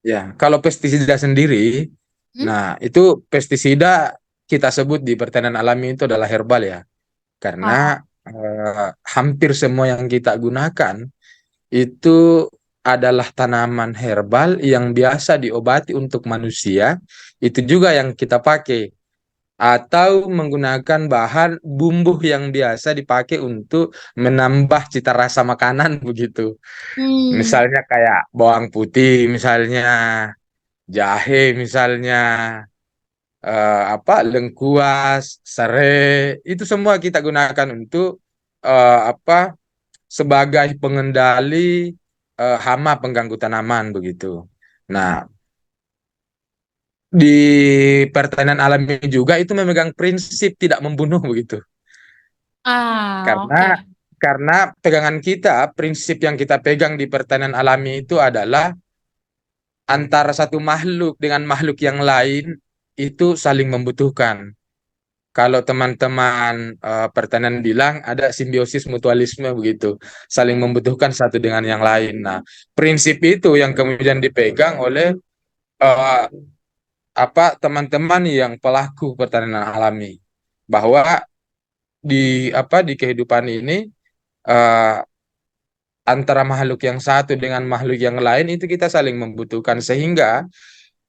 ya, kalau pestisida sendiri, hmm? nah itu pestisida kita sebut di pertanian alami itu adalah herbal ya. Oh, Karena hampir semua yang kita gunakan itu adalah tanaman herbal yang biasa diobati untuk manusia, itu juga yang kita pakai. Atau menggunakan bahan bumbu yang biasa dipakai untuk menambah cita rasa makanan begitu. hmm. Misalnya kayak bawang putih, misalnya jahe, misalnya apa lengkuas, serai, itu semua kita gunakan untuk apa sebagai pengendali hama pengganggu tanaman begitu. Nah, di pertanian alami juga itu memegang prinsip tidak membunuh begitu. Ah, Karena oke. Karena pegangan kita, prinsip yang kita pegang di pertanian alami itu adalah antara satu makhluk dengan makhluk yang lain itu saling membutuhkan. Kalau teman-teman pertanian bilang ada simbiosis mutualisme begitu, saling membutuhkan satu dengan yang lain. Nah, prinsip itu yang kemudian dipegang oleh eh, teman-teman yang pelaku pertanian alami, bahwa di kehidupan ini eh, antara makhluk yang satu dengan makhluk yang lain itu kita saling membutuhkan, sehingga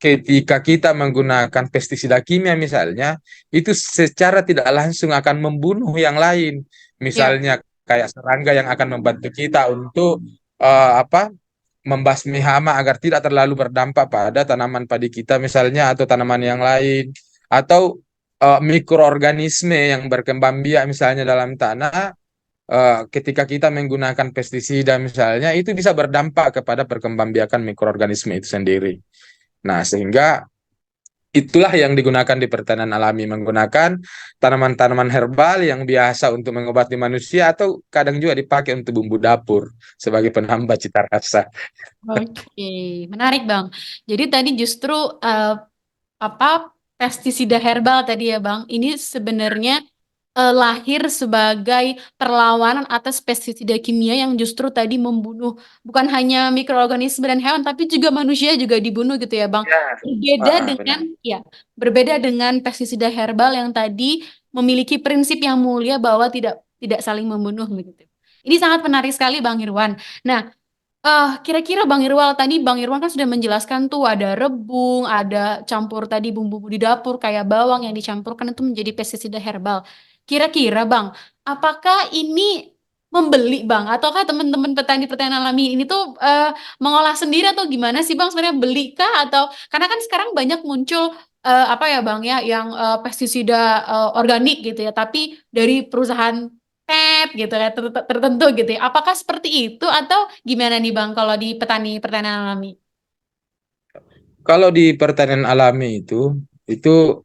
ketika kita menggunakan pestisida kimia misalnya, itu secara tidak langsung akan membunuh yang lain. Ya, Misalnya kayak serangga yang akan membantu kita untuk eh, apa membasmi hama agar tidak terlalu berdampak pada tanaman padi kita misalnya, atau tanaman yang lain, atau mikroorganisme yang berkembang biak misalnya dalam tanah. Ketika kita menggunakan pestisida misalnya, itu bisa berdampak kepada perkembangbiakan mikroorganisme itu sendiri. Nah, sehingga itulah yang digunakan di pertanian alami, menggunakan tanaman-tanaman herbal yang biasa untuk mengobati manusia, atau kadang juga dipakai untuk bumbu dapur sebagai penambah cita rasa. oke, menarik Bang. Jadi tadi justru eh, apa pestisida herbal tadi ya Bang, ini sebenarnya lahir sebagai perlawanan atas pestisida kimia yang justru tadi membunuh bukan hanya mikroorganisme dan hewan, tapi juga manusia juga dibunuh gitu ya Bang. Ya, Berbeda dengan benar. ya, berbeda dengan pestisida herbal yang tadi memiliki prinsip yang mulia bahwa tidak saling membunuh begitu. Ini sangat menarik sekali Bang Irwan. Nah, kira-kira Bang Irwal tadi Bang Irwan kan sudah menjelaskan tuh ada rebung, ada campur tadi bumbu-bumbu di dapur kayak bawang yang dicampurkan itu menjadi pestisida herbal. Kira-kira Bang, apakah ini membeli Bang ataukah teman-teman petani pertanian alami ini tuh mengolah sendiri atau gimana sih Bang sebenarnya beli kah atau karena kan sekarang banyak muncul apa ya Bang ya yang pestisida organik gitu ya tapi dari perusahaan gitu ya tertentu gitu ya. Apakah seperti itu atau gimana nih Bang kalau di petani pertanian alami? Kalau di pertanian alami itu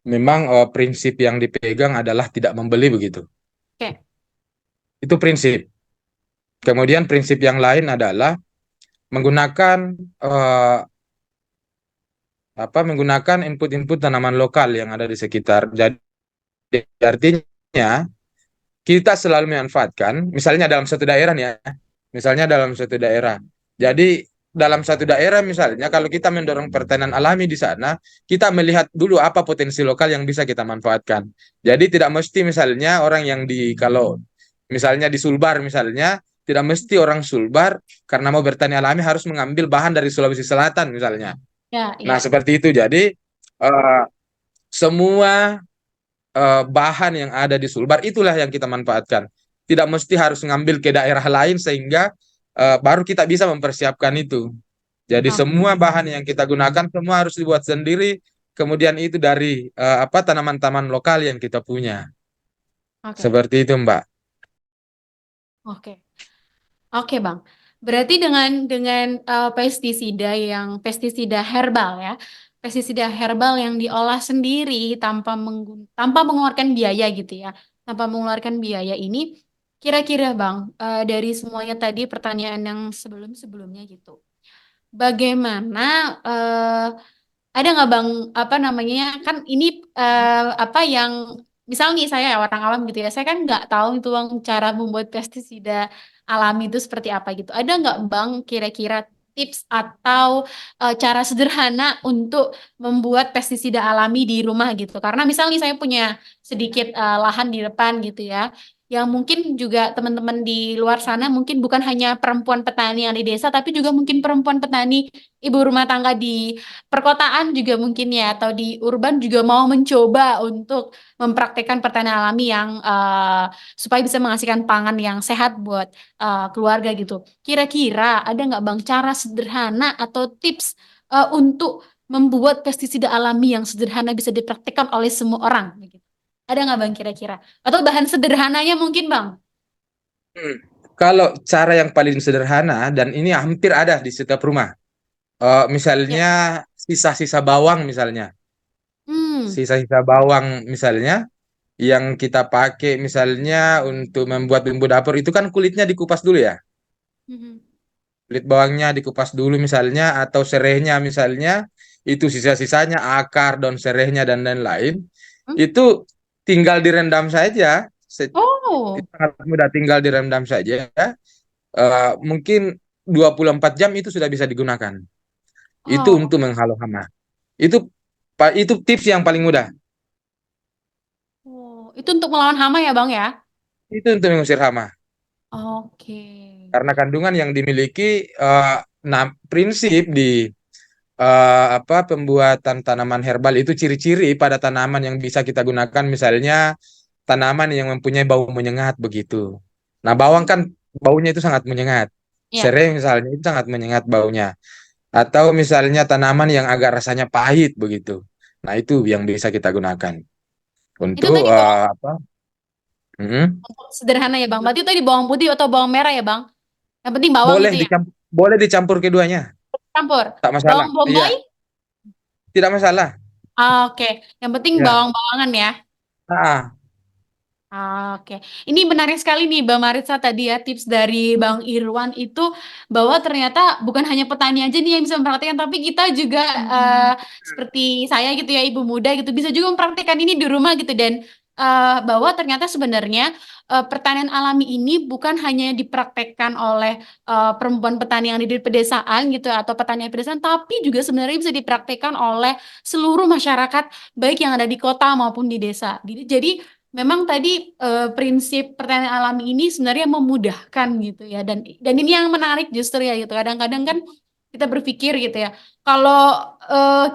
memang prinsip yang dipegang adalah tidak membeli begitu. Oke. Itu prinsip. Kemudian prinsip yang lain adalah menggunakan eh, menggunakan input-input tanaman lokal yang ada di sekitar. Jadi artinya kita selalu memanfaatkan, misalnya dalam satu daerah nih ya, misalnya dalam satu daerah. Jadi dalam satu daerah misalnya kalau kita mendorong pertanian alami di sana, kita melihat dulu apa potensi lokal yang bisa kita manfaatkan. Jadi tidak mesti misalnya orang yang kalau misalnya di Sulbar misalnya, tidak mesti orang Sulbar karena mau bertani alami harus mengambil bahan dari Sulawesi Selatan misalnya. Ya, Nah, ya. seperti itu. Jadi eh, semua bahan yang ada di Sulbar itulah yang kita manfaatkan. Tidak mesti harus ngambil ke daerah lain sehingga baru kita bisa mempersiapkan itu. Jadi Oh, semua bahan yang kita gunakan semua harus dibuat sendiri. Kemudian itu dari tanaman-tanaman lokal yang kita punya. oke. Seperti itu, Mbak. Oke. Oke, Bang. Berarti dengan pestisida herbal ya. Pestisida herbal yang diolah sendiri tanpa mengeluarkan biaya gitu ya. Tanpa mengeluarkan biaya ini kira-kira Bang, dari semuanya tadi pertanyaan yang sebelum-sebelumnya gitu. Bagaimana ada nggak Bang apa namanya kan ini apa yang misal nih saya orang awam gitu ya saya kan nggak tahu itu Bang cara membuat pestisida alami itu seperti apa gitu ada nggak Bang kira-kira tips atau cara sederhana untuk membuat pestisida alami di rumah gitu karena misal nih saya punya sedikit lahan di depan gitu ya yang mungkin juga teman-teman di luar sana mungkin bukan hanya perempuan petani yang di desa tapi juga mungkin perempuan petani ibu rumah tangga di perkotaan juga mungkin ya atau di urban juga mau mencoba untuk mempraktekkan pertanian alami yang supaya bisa menghasilkan pangan yang sehat buat keluarga gitu. Kira-kira ada nggak Bang cara sederhana atau tips untuk membuat pestisida alami yang sederhana bisa dipraktikkan oleh semua orang? Begitu. Ada nggak Bang kira-kira? Atau bahan sederhananya mungkin Bang? Hmm. Kalau cara yang paling sederhana dan ini hampir ada di setiap rumah, Ya. misalnya sisa-sisa bawang misalnya, Hmm. sisa-sisa bawang misalnya, yang kita pakai misalnya untuk membuat bumbu dapur itu kan kulitnya dikupas dulu ya. Mhm. Kulit bawangnya dikupas dulu misalnya, atau serehnya misalnya, itu sisa-sisanya akar, daun serehnya dan lain-lain, Hmm? itu tinggal direndam saja. Oh, Itu sangat mudah, tinggal direndam saja. Mungkin 24 jam itu sudah bisa digunakan. Itu oh, untuk menghalau hama. Itu itu tips yang paling mudah. oh. Itu untuk melawan hama ya, Bang ya? Itu untuk mengusir hama. Oke. Karena kandungan yang dimiliki, nah, prinsip di apa pembuatan tanaman herbal itu, ciri-ciri pada tanaman yang bisa kita gunakan, misalnya tanaman yang mempunyai bau menyengat begitu. Nah, bawang kan baunya itu sangat menyengat. Ya, Serai misalnya itu sangat menyengat baunya. Atau misalnya tanaman yang agak rasanya pahit begitu. Nah, itu yang bisa kita gunakan itu untuk tadi bawang apa? Mm-mm. sederhana ya, Bang. Berarti itu tadi bawang putih atau bawang merah ya, Bang? Yang penting bawang Boleh gitu ya. dicampur, boleh dicampur keduanya, Campur. tak masalah. Bawang Iya, bombay? tidak masalah. Oke. Yang penting Ya. bawang-bawangan ya. Ah, Oke, ini menarik sekali nih Bang Maritza tadi ya tips dari Bang Irwan itu bahwa ternyata bukan hanya petani aja nih yang bisa mempraktikkan, tapi kita juga seperti saya gitu ya ibu muda gitu bisa juga mempraktikkan ini di rumah gitu dan bahwa ternyata sebenarnya pertanian alami ini bukan hanya dipraktekkan oleh perempuan petani yang ada di pedesaan gitu atau petani pedesaan, tapi juga sebenarnya bisa dipraktekkan oleh seluruh masyarakat baik yang ada di kota maupun di desa. Jadi memang tadi prinsip pertanian alami ini sebenarnya memudahkan gitu ya dan ini yang menarik justru ya gitu. Kadang-kadang kan kita berpikir gitu ya, kalau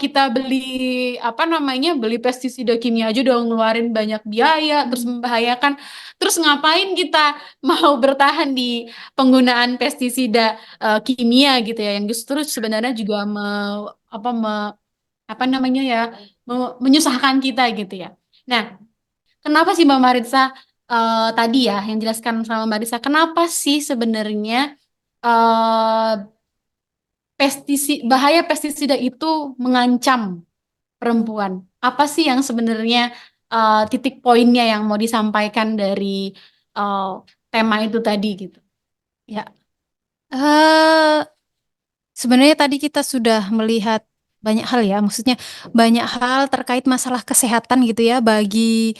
kita beli apa namanya beli pestisida kimia aja udah ngeluarin banyak biaya terus membahayakan. Terus ngapain kita mau bertahan di penggunaan pestisida kimia gitu ya yang justru sebenarnya juga apa namanya ya menyusahkan kita gitu ya. Nah, kenapa sih Mbak Maritza tadi ya yang jelaskan sama Mbak Maritza, kenapa sih sebenarnya eh bahaya pestisida itu mengancam perempuan? Apa sih yang sebenarnya titik poinnya yang mau disampaikan dari eh, tema itu tadi gitu? Ya. Eh, Sebenarnya tadi kita sudah melihat banyak hal ya, maksudnya banyak hal terkait masalah kesehatan gitu ya bagi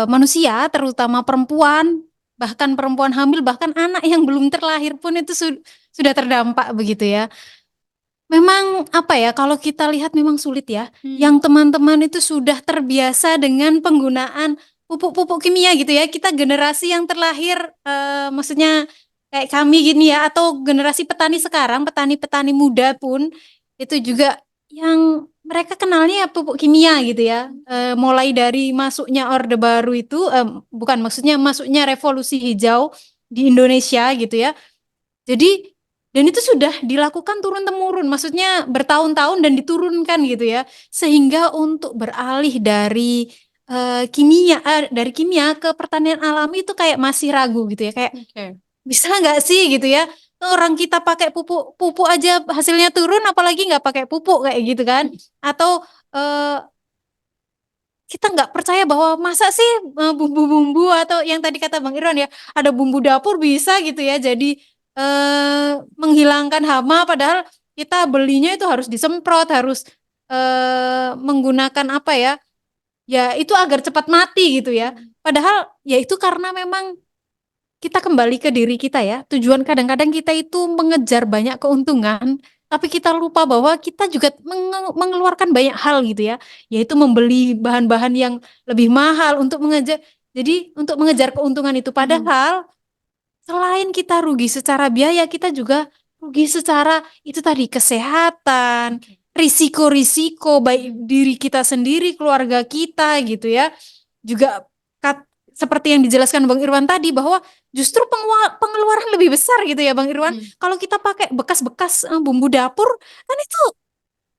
manusia, terutama perempuan, bahkan perempuan hamil, bahkan anak yang belum terlahir pun itu sudah terdampak begitu ya. Memang apa ya, kalau kita lihat memang sulit ya. Yang teman-teman itu sudah terbiasa dengan penggunaan pupuk-pupuk kimia gitu ya. Kita generasi yang terlahir, maksudnya kayak kami gini ya, atau generasi petani sekarang, petani-petani muda pun itu juga yang mereka kenalnya ya pupuk kimia gitu ya. Mulai dari masuknya Orde Baru itu, bukan maksudnya masuknya revolusi hijau di Indonesia gitu ya. Jadi dan itu sudah dilakukan turun-temurun, maksudnya bertahun-tahun dan diturunkan gitu ya, sehingga untuk beralih dari kimia ke pertanian alami itu kayak masih ragu gitu ya, kayak Oke. bisa nggak sih gitu ya? Orang kita pakai pupuk pupuk aja hasilnya turun, apalagi nggak pakai pupuk kayak gitu kan? Atau eh, kita nggak percaya bahwa masa sih bumbu-bumbu atau yang tadi kata Bang Irwan ya ada bumbu dapur bisa gitu ya jadi menghilangkan hama padahal kita belinya itu harus disemprot harus menggunakan apa ya ya itu agar cepat mati gitu ya padahal ya itu karena memang kita kembali ke diri kita ya. Tujuan kadang-kadang kita itu mengejar banyak keuntungan, tapi kita lupa bahwa kita juga mengeluarkan banyak hal gitu ya, yaitu membeli bahan-bahan yang lebih mahal untuk mengejar. Jadi untuk mengejar keuntungan itu padahal selain kita rugi secara biaya, kita juga rugi secara itu tadi kesehatan, risiko-risiko baik diri kita sendiri, keluarga kita gitu ya. Juga seperti yang dijelaskan Bang Irwan tadi bahwa justru pengeluaran lebih besar gitu ya Bang Irwan. Kalau kita pakai bekas-bekas bumbu dapur kan itu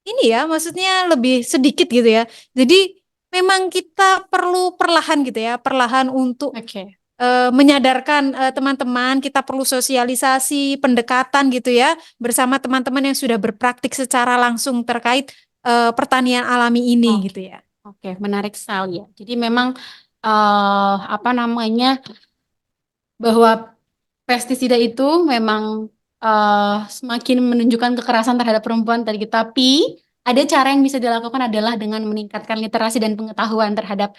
ini ya maksudnya lebih sedikit gitu ya. Jadi memang kita perlu perlahan gitu ya, perlahan untuk Oke. menyadarkan teman-teman, kita perlu sosialisasi, pendekatan gitu ya, bersama teman-teman yang sudah berpraktik secara langsung terkait pertanian alami ini Oke. gitu ya. Oke, menarik sekali ya. Jadi memang apa namanya, bahwa pestisida itu memang semakin menunjukkan kekerasan terhadap perempuan tadi, tapi ada cara yang bisa dilakukan adalah dengan meningkatkan literasi dan pengetahuan terhadap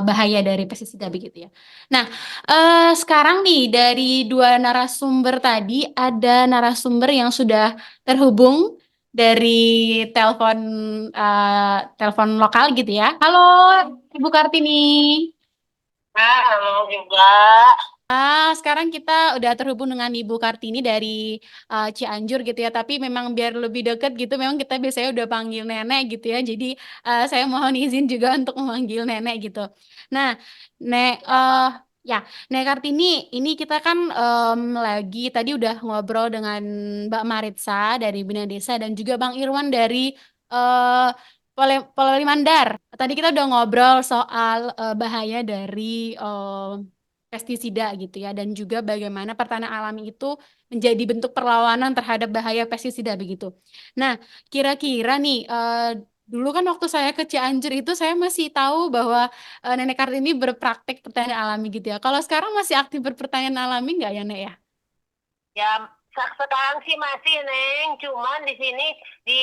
bahaya dari pestisida begitu ya. Nah, sekarang nih dari dua narasumber tadi ada narasumber yang sudah terhubung dari telepon lokal gitu ya. Halo, Ibu Kartini. Halo juga. Sekarang kita udah terhubung dengan Ibu Kartini dari Cianjur gitu ya. Tapi memang biar lebih deket gitu, memang kita biasanya udah panggil nenek gitu ya. Jadi saya mohon izin juga untuk memanggil nenek gitu. Nah, Nek, ya, Nek Kartini, ini kita kan lagi tadi udah ngobrol dengan Mbak Maritza dari Bina Desa dan juga Bang Irwan dari eh, Polewali Mandar. Tadi kita udah ngobrol soal bahaya dari pestisida gitu ya, dan juga bagaimana pertanian alami itu menjadi bentuk perlawanan terhadap bahaya pestisida begitu. Nah, kira-kira nih dulu kan waktu saya ke Cianjur itu saya masih tahu bahwa Nenek Kartini berpraktek pertanian alami gitu ya. Kalau sekarang masih aktif berpertanian alami nggak ya, Nek ya? Ya sekarang sih masih Neng, cuman di sini di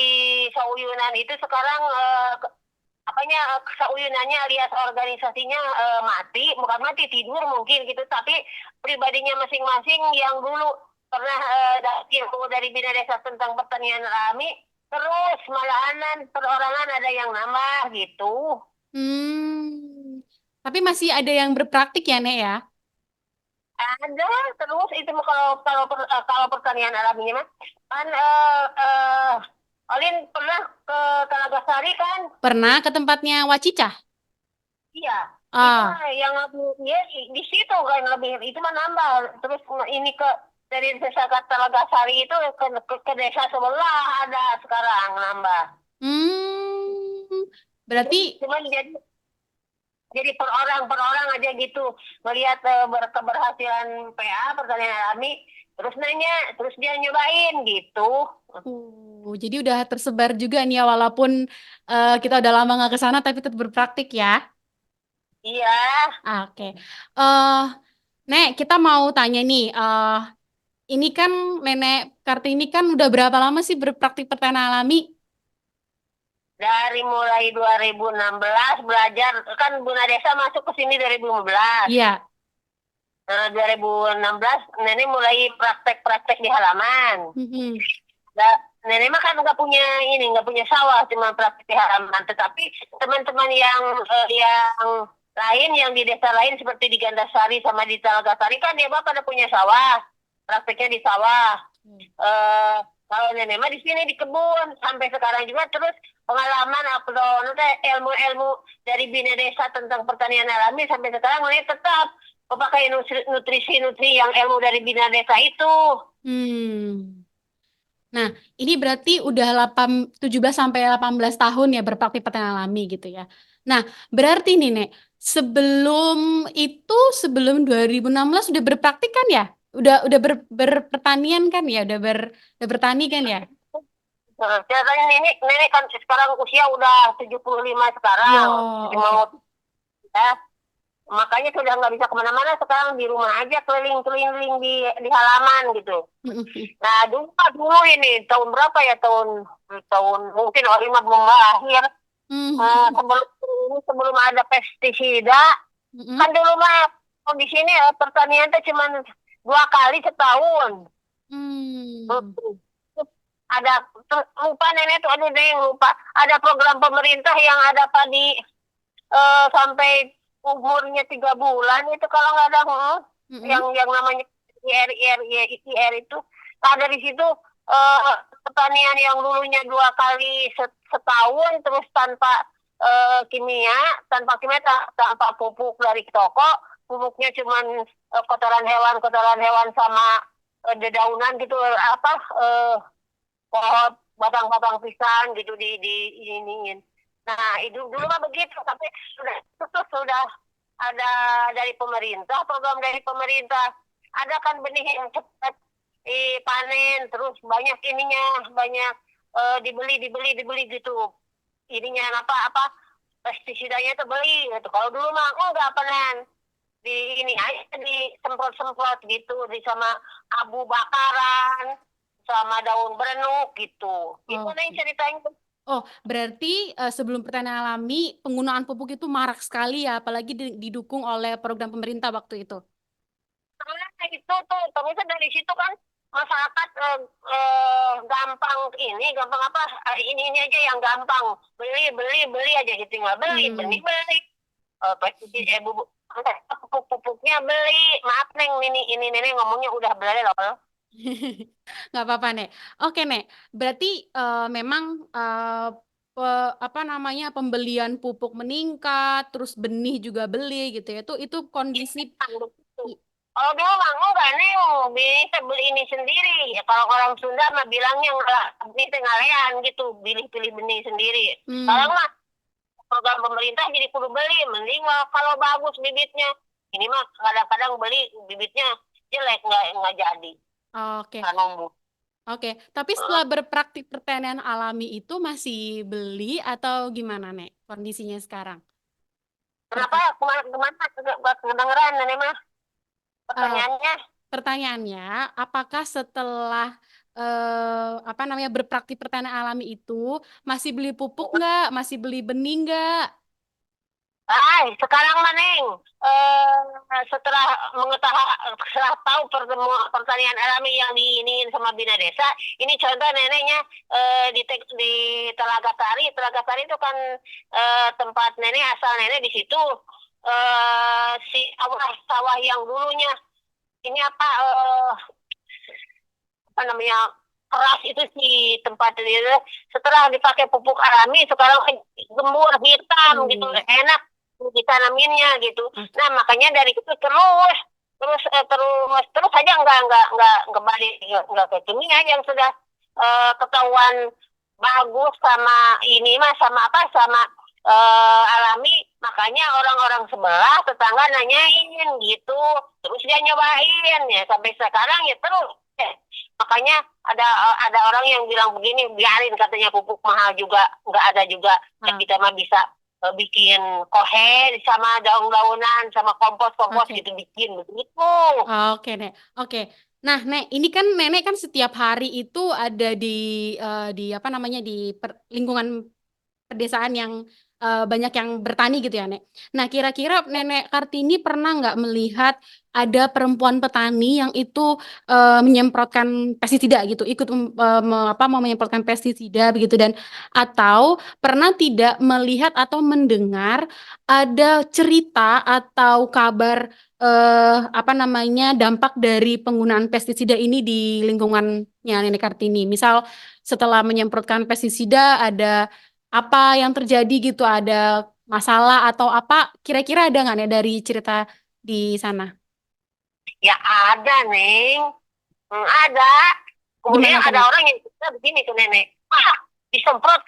Sauyunan itu sekarang Sauyunannya alias organisasinya mati, bukan mati, tidur mungkin gitu, tapi pribadinya masing-masing yang dulu pernah ilmu dari Bina Desa tentang pertanian alami, terus malahan perorangan ada yang nambah gitu. Tapi masih ada yang berpraktik ya, Nek ya? Ada terus itu mah kalau pertanian alaminya mah kan Olin pernah ke Telaga Sari kan? Pernah ke tempatnya Wacicah? Iya. Itu Ah. mah yang ya, di situ kan lebih itu mah nambah terus ini dari desa Telaga Sari itu ke desa sebelah ada sekarang nambah. Berarti Cuman jadi per orang aja gitu melihat keberhasilan PA pertanian alami terus nanya terus dia nyobain gitu. jadi udah tersebar juga nih ya, walaupun kita udah lama nggak ke sana tapi tetap berpraktik ya. Iya. Oke. eh Nek, kita mau tanya nih, ini kan Nenek Kartini kan udah berapa lama sih berpraktik pertanian alami? Dari mulai 2016 belajar kan Buna Desa masuk ke sini 2015. Iya. 2016 nenek mulai praktek-praktek di halaman. Nenek mah kan nggak punya sawah, cuma praktek di halaman. Tetapi teman-teman yang lain yang di desa lain seperti di Gandasari sama di Talagasari kan dia pada punya sawah, prakteknya di sawah. Kalau nenek mah di sini di kebun sampai sekarang juga terus pengalaman ilmu-ilmu dari Bina Desa tentang pertanian alami sampai sekarang nenek tetap memakai nutrisi yang ilmu dari Bina Desa itu. Nah, ini berarti udah 17 sampai 18 tahun ya berpraktik pertanian alami gitu ya. Nah, berarti nih Nek, sebelum 2016 sudah berpraktik kan ya? Udah berpertanian kan ya? Udah bertani kan ya? Katanya nenek kan sekarang usia udah 75 sekarang. Yo, mau ya. Makanya sudah nggak bisa kemana-mana sekarang di rumah aja keliling-keliling di halaman gitu. Nah dulu ini tahun berapa ya tahun mungkin Olimah belum lahir. Sebelum ada pestisida kan dulu mah di sini pertanian itu cuma 2 kali setahun. Ada lupa nenek tuh aduh deh lupa ada program pemerintah yang ada padi sampai umurnya 3 bulan itu kalau nggak ada yang namanya IR itu nah dari situ pertanian yang dulunya 2 kali setahun terus tanpa kimia tanpa pupuk dari toko pupuknya cuma kotoran hewan sama dedaunan gitu pohon batang-batang pisang gitu di iniin. Nah, itu dulu mah begitu, tapi sudah ada dari pemerintah, program dari pemerintah. Ada kan benih yang cepat panen, terus banyak banyak dibeli gitu. Ininya pestisidanya tuh beli gitu. Kalau dulu mah enggak pernah di ini aja disemprot-semprot gitu di sama abu bakaran sama daun berenuk gitu. Gimana yang Oke. ceritain? Oh, berarti sebelum pertanian alami penggunaan pupuk itu marak sekali ya, apalagi didukung oleh program pemerintah waktu itu. Nah, itu tuh ternyata dari situ kan masyarakat gampang apa ini aja yang gampang beli aja gitu, tinggal beli Hmm. pestisida bubuk pupuknya beli. Maaf neng, ini nenek ngomongnya udah beli loh. Nggak apa-apa, Nek. Oke, Nek. Berarti memang apa namanya pembelian pupuk meningkat, terus benih juga beli gitu ya. Itu kondisi. Kalau dulu mah enggak nih, bisa beli ini sendiri. Ya, kalau orang Sunda mah bilangnya enggak, ini ngalean gitu, pilih-pilih benih sendiri. Kalau Hmm. mah program pemerintah jadi kudu beli, mending mah kalau bagus bibitnya. Ini mah kadang-kadang beli bibitnya jelek, nggak jadi, Oke. nggak numbuh. Oke. Tapi setelah berpraktik pertanian alami itu masih beli atau gimana, Nek? Kondisinya sekarang? Kenapa kemana nggak kedengeran nenek mah Eh, pertanyaannya? Pertanyaannya, apakah setelah apa namanya berpraktik pertanian alami itu masih beli pupuk nggak, masih beli benih nggak? Sekarang mah Neng, setelah setelah tahu pertanian alami yang diiniin sama Bina Desa, ini contoh neneknya di Telaga Sari. Telaga Sari itu kan tempat nenek, asal nenek di situ. Si sawah yang dulunya ini apa namanya keras itu si tempat itu, setelah dipakai pupuk alami sekarang gembur hitam gitu, enak ditanaminnya gitu. Nah makanya dari itu terus aja nggak balik, nggak ke kimia yang sudah ketahuan bagus sama ini mah sama apa sama alami. Makanya orang-orang sebelah tetangga nanyain gitu, terus dia nyobain ya sampai sekarang ya terus. Makanya ada orang yang bilang begini, biarin katanya pupuk mahal juga, nggak ada juga. Ya kita mah bisa bikin kohe sama daun-daunan sama kompos-kompos gitu bikin begitu. Oke, Nek. Oke. Nah, Nek, ini kan Nenek kan setiap hari itu ada di apa namanya di lingkungan pedesaan yang banyak yang bertani gitu ya, Nek. Nah, kira-kira Nenek Kartini pernah nggak melihat ada perempuan petani yang itu menyemprotkan pestisida gitu, ikut mau menyemprotkan pestisida begitu dan atau pernah tidak melihat atau mendengar ada cerita atau kabar apa namanya dampak dari penggunaan pestisida ini di lingkungannya Nenek Kartini. Misal setelah menyemprotkan pestisida ada apa yang terjadi gitu, ada masalah atau apa, kira-kira ada nggak nih dari cerita di sana? Ya ada Neng, ada. Kemudian Gimana tuh, ada Nek? orang yang bilang begini ke nenek, disemprot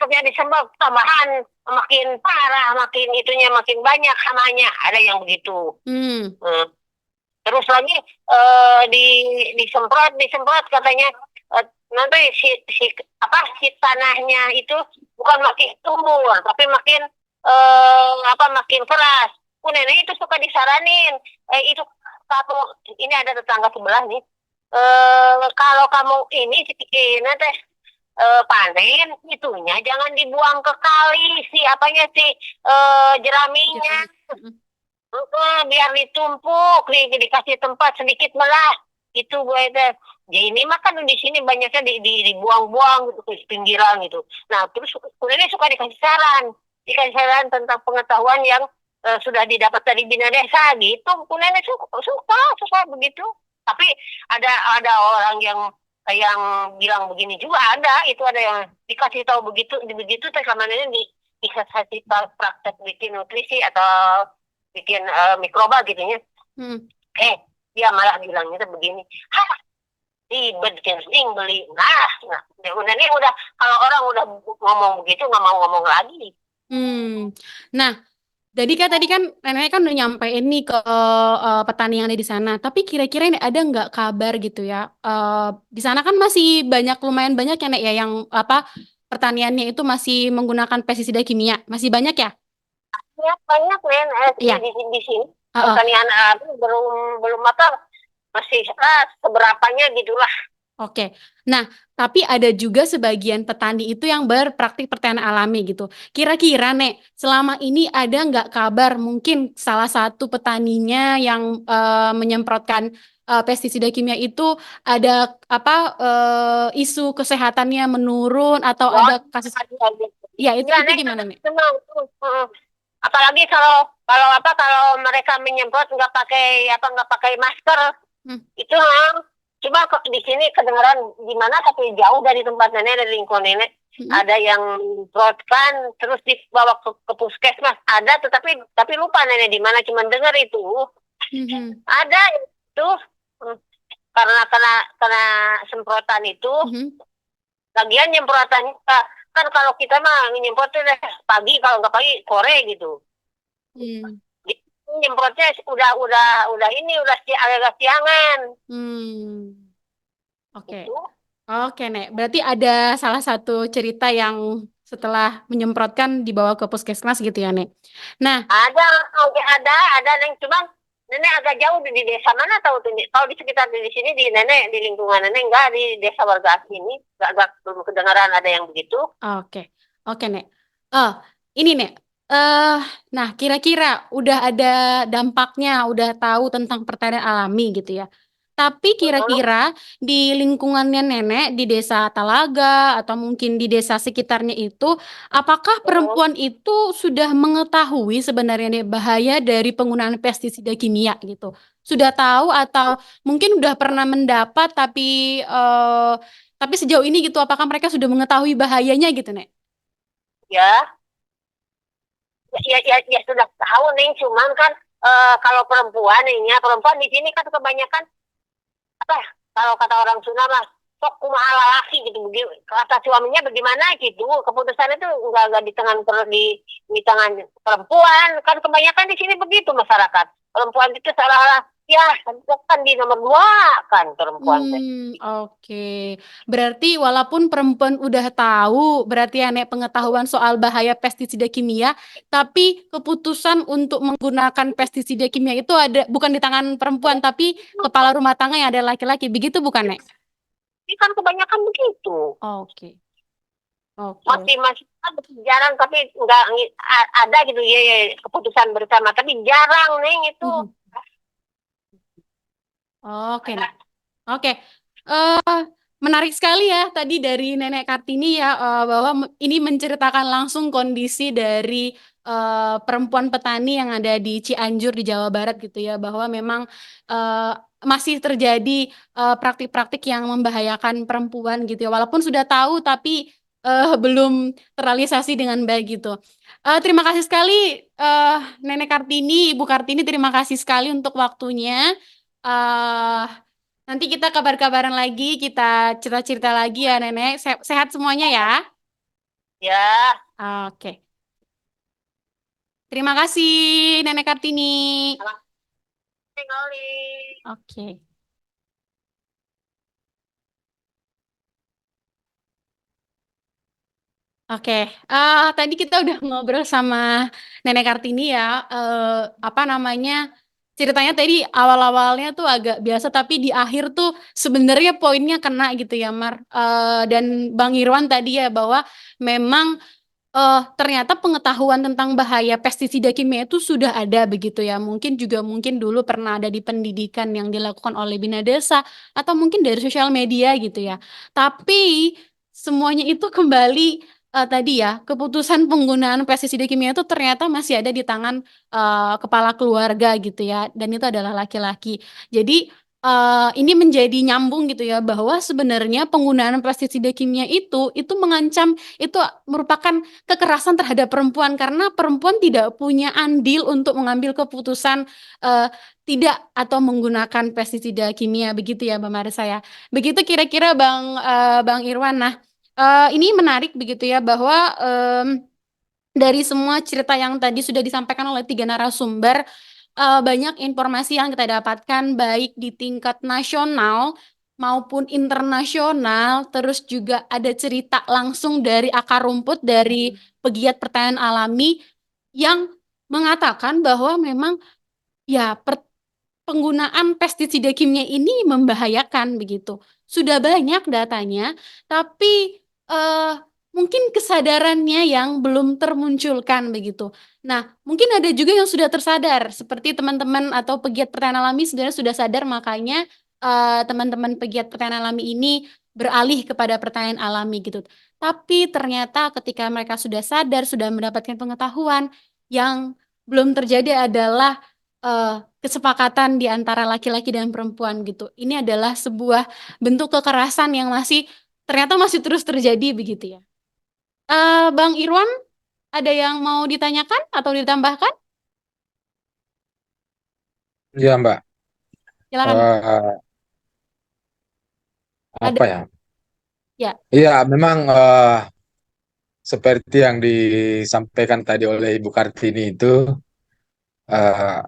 tambahan makin parah, makin itunya makin banyak hamanya, ada yang begitu. Terus lagi di disemprot katanya nanti si tanahnya itu bukan makin tumbuh tapi makin makin keras. Nenek itu suka disaranin itu kamu, ini ada tetangga sebelah nih, kalau kamu ini nanti panen itunya jangan dibuang ke kali si apanya si jeraminya. Biar ditumpuk, dikasih tempat sedikit malah itu gue itu. Jadi ini mah kan di sini banyaknya dibuang-buang gitu ke pinggiran gitu. Nah terus kemudian suka dikasih saran tentang pengetahuan yang sudah didapat dari Bina Desa gitu. Kemudian suka begitu. Tapi ada orang yang bilang begini juga ada, itu ada yang dikasih tahu begitu teh kamarnya dikasih tahu praktek bikin nutrisi atau bikin mikroba gitu ya. Dia malah bilangnya begini, ribet sing beli. Nah, ini udah kalau orang udah ngomong begitu nggak mau ngomong lagi. Nah, jadi kan tadi kan nenek kan udah nyampein nih ke petani yang ada di sana. Tapi kira-kira ini ada nggak kabar gitu ya? Di sana kan masih lumayan banyak ya, Nek ya, yang apa pertaniannya itu masih menggunakan pestisida kimia. Masih banyak ya? banyak men Iya. di sini Heeh. pertanian alami belum apa masih seberapanya gitulah. Oke. Nah, tapi ada juga sebagian petani itu yang berpraktik pertanian alami gitu. Kira-kira, Nek, selama ini ada nggak kabar mungkin salah satu petaninya yang menyemprotkan pestisida kimia itu ada apa isu kesehatannya menurun atau Wah, ada kasus? Ya, itu Nek, gimana, Nek? memang apalagi kalau mereka menyemprot nggak pakai masker. Itu cuma di sini kedengaran gimana tapi jauh dari tempat nenek, dari lingkungan nenek. Ada yang menyemprotkan terus dibawa ke puskesmas, ada tapi lupa nenek di mana, cuma dengar itu. Ada itu karena semprotan itu. Lagian nyemprotannya kan kalau kita mah nyemprot pagi, kalau nggak pagi sore gitu. Nyemprotnya udah agak siangan. Oke. Oke, Nek. Berarti ada salah satu cerita yang setelah menyemprotkan dibawa ke puskesmas gitu ya, Nek. Nah, ada Neng, cuman nenek agak jauh di desa mana tahu tuh. Kalau di sekitar di sini di nenek di lingkungan nenek enggak, di desa warga sini enggak belum kedengaran ada yang begitu. Oke. Oke, Nek. Ini, Nek. Nah, kira-kira udah ada dampaknya, udah tahu tentang pertanian alami gitu ya. Tapi kira-kira di lingkungannya nenek di desa Talaga atau mungkin di desa sekitarnya itu, apakah perempuan itu sudah mengetahui sebenarnya nih bahaya dari penggunaan pestisida kimia gitu? Sudah tahu atau mungkin udah pernah mendapat tapi sejauh ini gitu, apakah mereka sudah mengetahui bahayanya gitu, Nek? Ya sudah tahu Neng, cuman kan kalau perempuan di sini kan kebanyakan kalau kata orang Sunda mah sok kumaha laki gitu, kata suaminya bagaimana gitu, keputusannya tuh enggak di tangan perempuan, kan kebanyakan di sini begitu masyarakat. Perempuan itu salah ya kan di nomor 2 kan perempuan. Oke. Berarti walaupun perempuan udah tahu, berarti ya Nek, pengetahuan soal bahaya pestisida kimia, tapi keputusan untuk menggunakan pestisida kimia itu ada bukan di tangan perempuan, tapi kepala rumah tangga yang ada laki-laki. Begitu bukan, Nek? Ini kan kebanyakan begitu. Oke. Masih jarang, tapi enggak ada gitu ya keputusan bersama, tapi jarang Neng itu. Oke, Nek. Oke. Menarik sekali ya tadi dari Nenek Kartini ya, bahwa ini menceritakan langsung kondisi dari perempuan petani yang ada di Cianjur di Jawa Barat gitu ya, bahwa memang masih terjadi praktik-praktik yang membahayakan perempuan gitu ya, walaupun sudah tahu tapi belum terrealisasi dengan baik gitu. Terima kasih sekali Nenek Kartini, Ibu Kartini, terima kasih sekali untuk waktunya. Nanti kita kabar-kabaran lagi, kita cerita-cerita lagi ya Nenek. Sehat semuanya ya. Ya. Oke. Terima kasih Nenek Kartini. Oke. Oke, tadi kita udah ngobrol sama Nenek Kartini ya, ceritanya tadi awal-awalnya tuh agak biasa, tapi di akhir tuh sebenarnya poinnya kena gitu ya, Mar. Dan Bang Irwan tadi ya, bahwa memang ternyata pengetahuan tentang bahaya pestisida kimia itu sudah ada begitu ya. Mungkin dulu pernah ada di pendidikan yang dilakukan oleh Bina Desa, atau mungkin dari sosial media gitu ya. Tapi semuanya itu kembali tadi ya, keputusan penggunaan pestisida kimia itu ternyata masih ada di tangan kepala keluarga gitu ya, dan itu adalah laki-laki. Jadi ini menjadi nyambung gitu ya, bahwa sebenarnya penggunaan pestisida kimia itu mengancam, itu merupakan kekerasan terhadap perempuan, karena perempuan tidak punya andil untuk mengambil keputusan tidak atau menggunakan pestisida kimia begitu ya, Mbak Marisa ya. Begitu kira-kira Bang Irwan. Nah, ini menarik begitu ya, bahwa dari semua cerita yang tadi sudah disampaikan oleh 3 narasumber, banyak informasi yang kita dapatkan baik di tingkat nasional maupun internasional, terus juga ada cerita langsung dari akar rumput dari pegiat pertanian alami yang mengatakan bahwa memang ya penggunaan pestisida kimia ini membahayakan begitu. Sudah banyak datanya, tapi mungkin kesadarannya yang belum termunculkan begitu. Nah, mungkin ada juga yang sudah tersadar, seperti teman-teman atau pegiat pertanian alami sebenarnya sudah sadar, makanya teman-teman pegiat pertanian alami ini beralih kepada pertanian alami gitu. Tapi ternyata ketika mereka sudah sadar, sudah mendapatkan pengetahuan, yang belum terjadi adalah kesepakatan di antara laki-laki dan perempuan gitu. Ini adalah sebuah bentuk kekerasan yang ternyata masih terus terjadi begitu ya. Bang Irwan, ada yang mau ditanyakan atau ditambahkan? Iya, Mbak. Silakan. Eh, Ada apa ya? ya. Iya, memang seperti yang disampaikan tadi oleh Ibu Kartini itu, eh,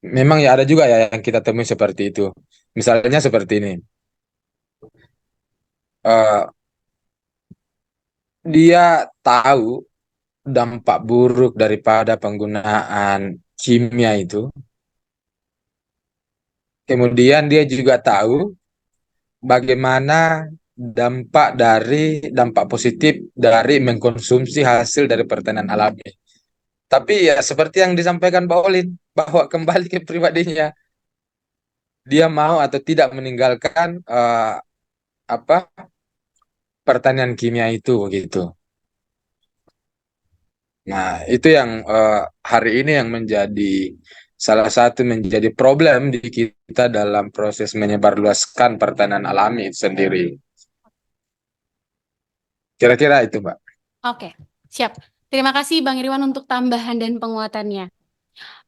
memang ya ada juga ya yang kita temui seperti itu. Misalnya seperti ini, Eh, dia tahu dampak buruk daripada penggunaan kimia itu. Kemudian dia juga tahu bagaimana dampak positif dari mengkonsumsi hasil dari pertanian alami. Tapi ya seperti yang disampaikan Mbak Olin, bahwa kembali ke pribadinya, dia mau atau tidak meninggalkan apa pertanian kimia itu begitu. Nah, itu yang hari ini yang salah satu menjadi problem di kita dalam proses menyebarluaskan pertanian alami itu sendiri. Kira-kira itu, Mbak. Oke, siap. Terima kasih Bang Irwan untuk tambahan dan penguatannya.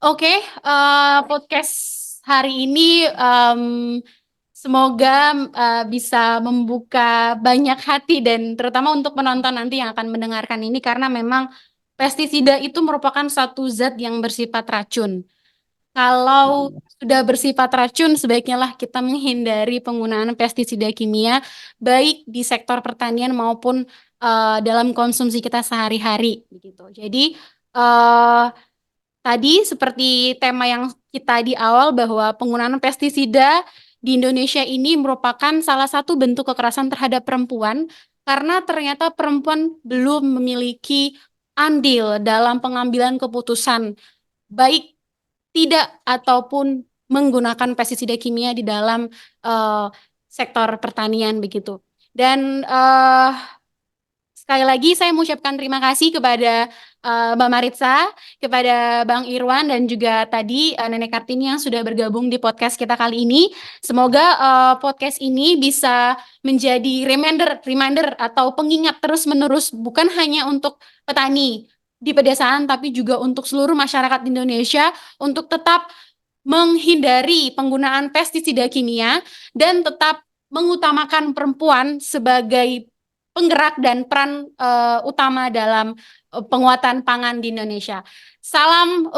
Oke, podcast hari ini semoga bisa membuka banyak hati dan terutama untuk penonton nanti yang akan mendengarkan ini, karena memang pestisida itu merupakan satu zat yang bersifat racun. Kalau sudah bersifat racun, sebaiknya lah kita menghindari penggunaan pestisida kimia, baik di sektor pertanian maupun dalam konsumsi kita sehari-hari. Gitu. Jadi, tadi seperti tema yang kita di awal, bahwa penggunaan pestisida di Indonesia ini merupakan salah satu bentuk kekerasan terhadap perempuan, karena ternyata perempuan belum memiliki andil dalam pengambilan keputusan, baik tidak ataupun menggunakan pestisida kimia di dalam sektor pertanian begitu. Dan sekali lagi saya mengucapkan terima kasih kepada Mbak Maritza, kepada Bang Irwan, dan juga tadi Nenek Kartini yang sudah bergabung di podcast kita kali ini. Semoga podcast ini bisa menjadi reminder atau pengingat terus-menerus, bukan hanya untuk petani di pedesaan, tapi juga untuk seluruh masyarakat Indonesia, untuk tetap menghindari penggunaan pestisida kimia dan tetap mengutamakan perempuan sebagai penggerak dan peran utama dalam penguatan pangan di Indonesia. Salam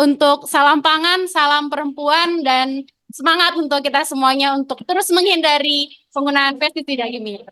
pangan, salam perempuan, dan semangat untuk kita semuanya untuk terus menghindari penggunaan pestisida kimia.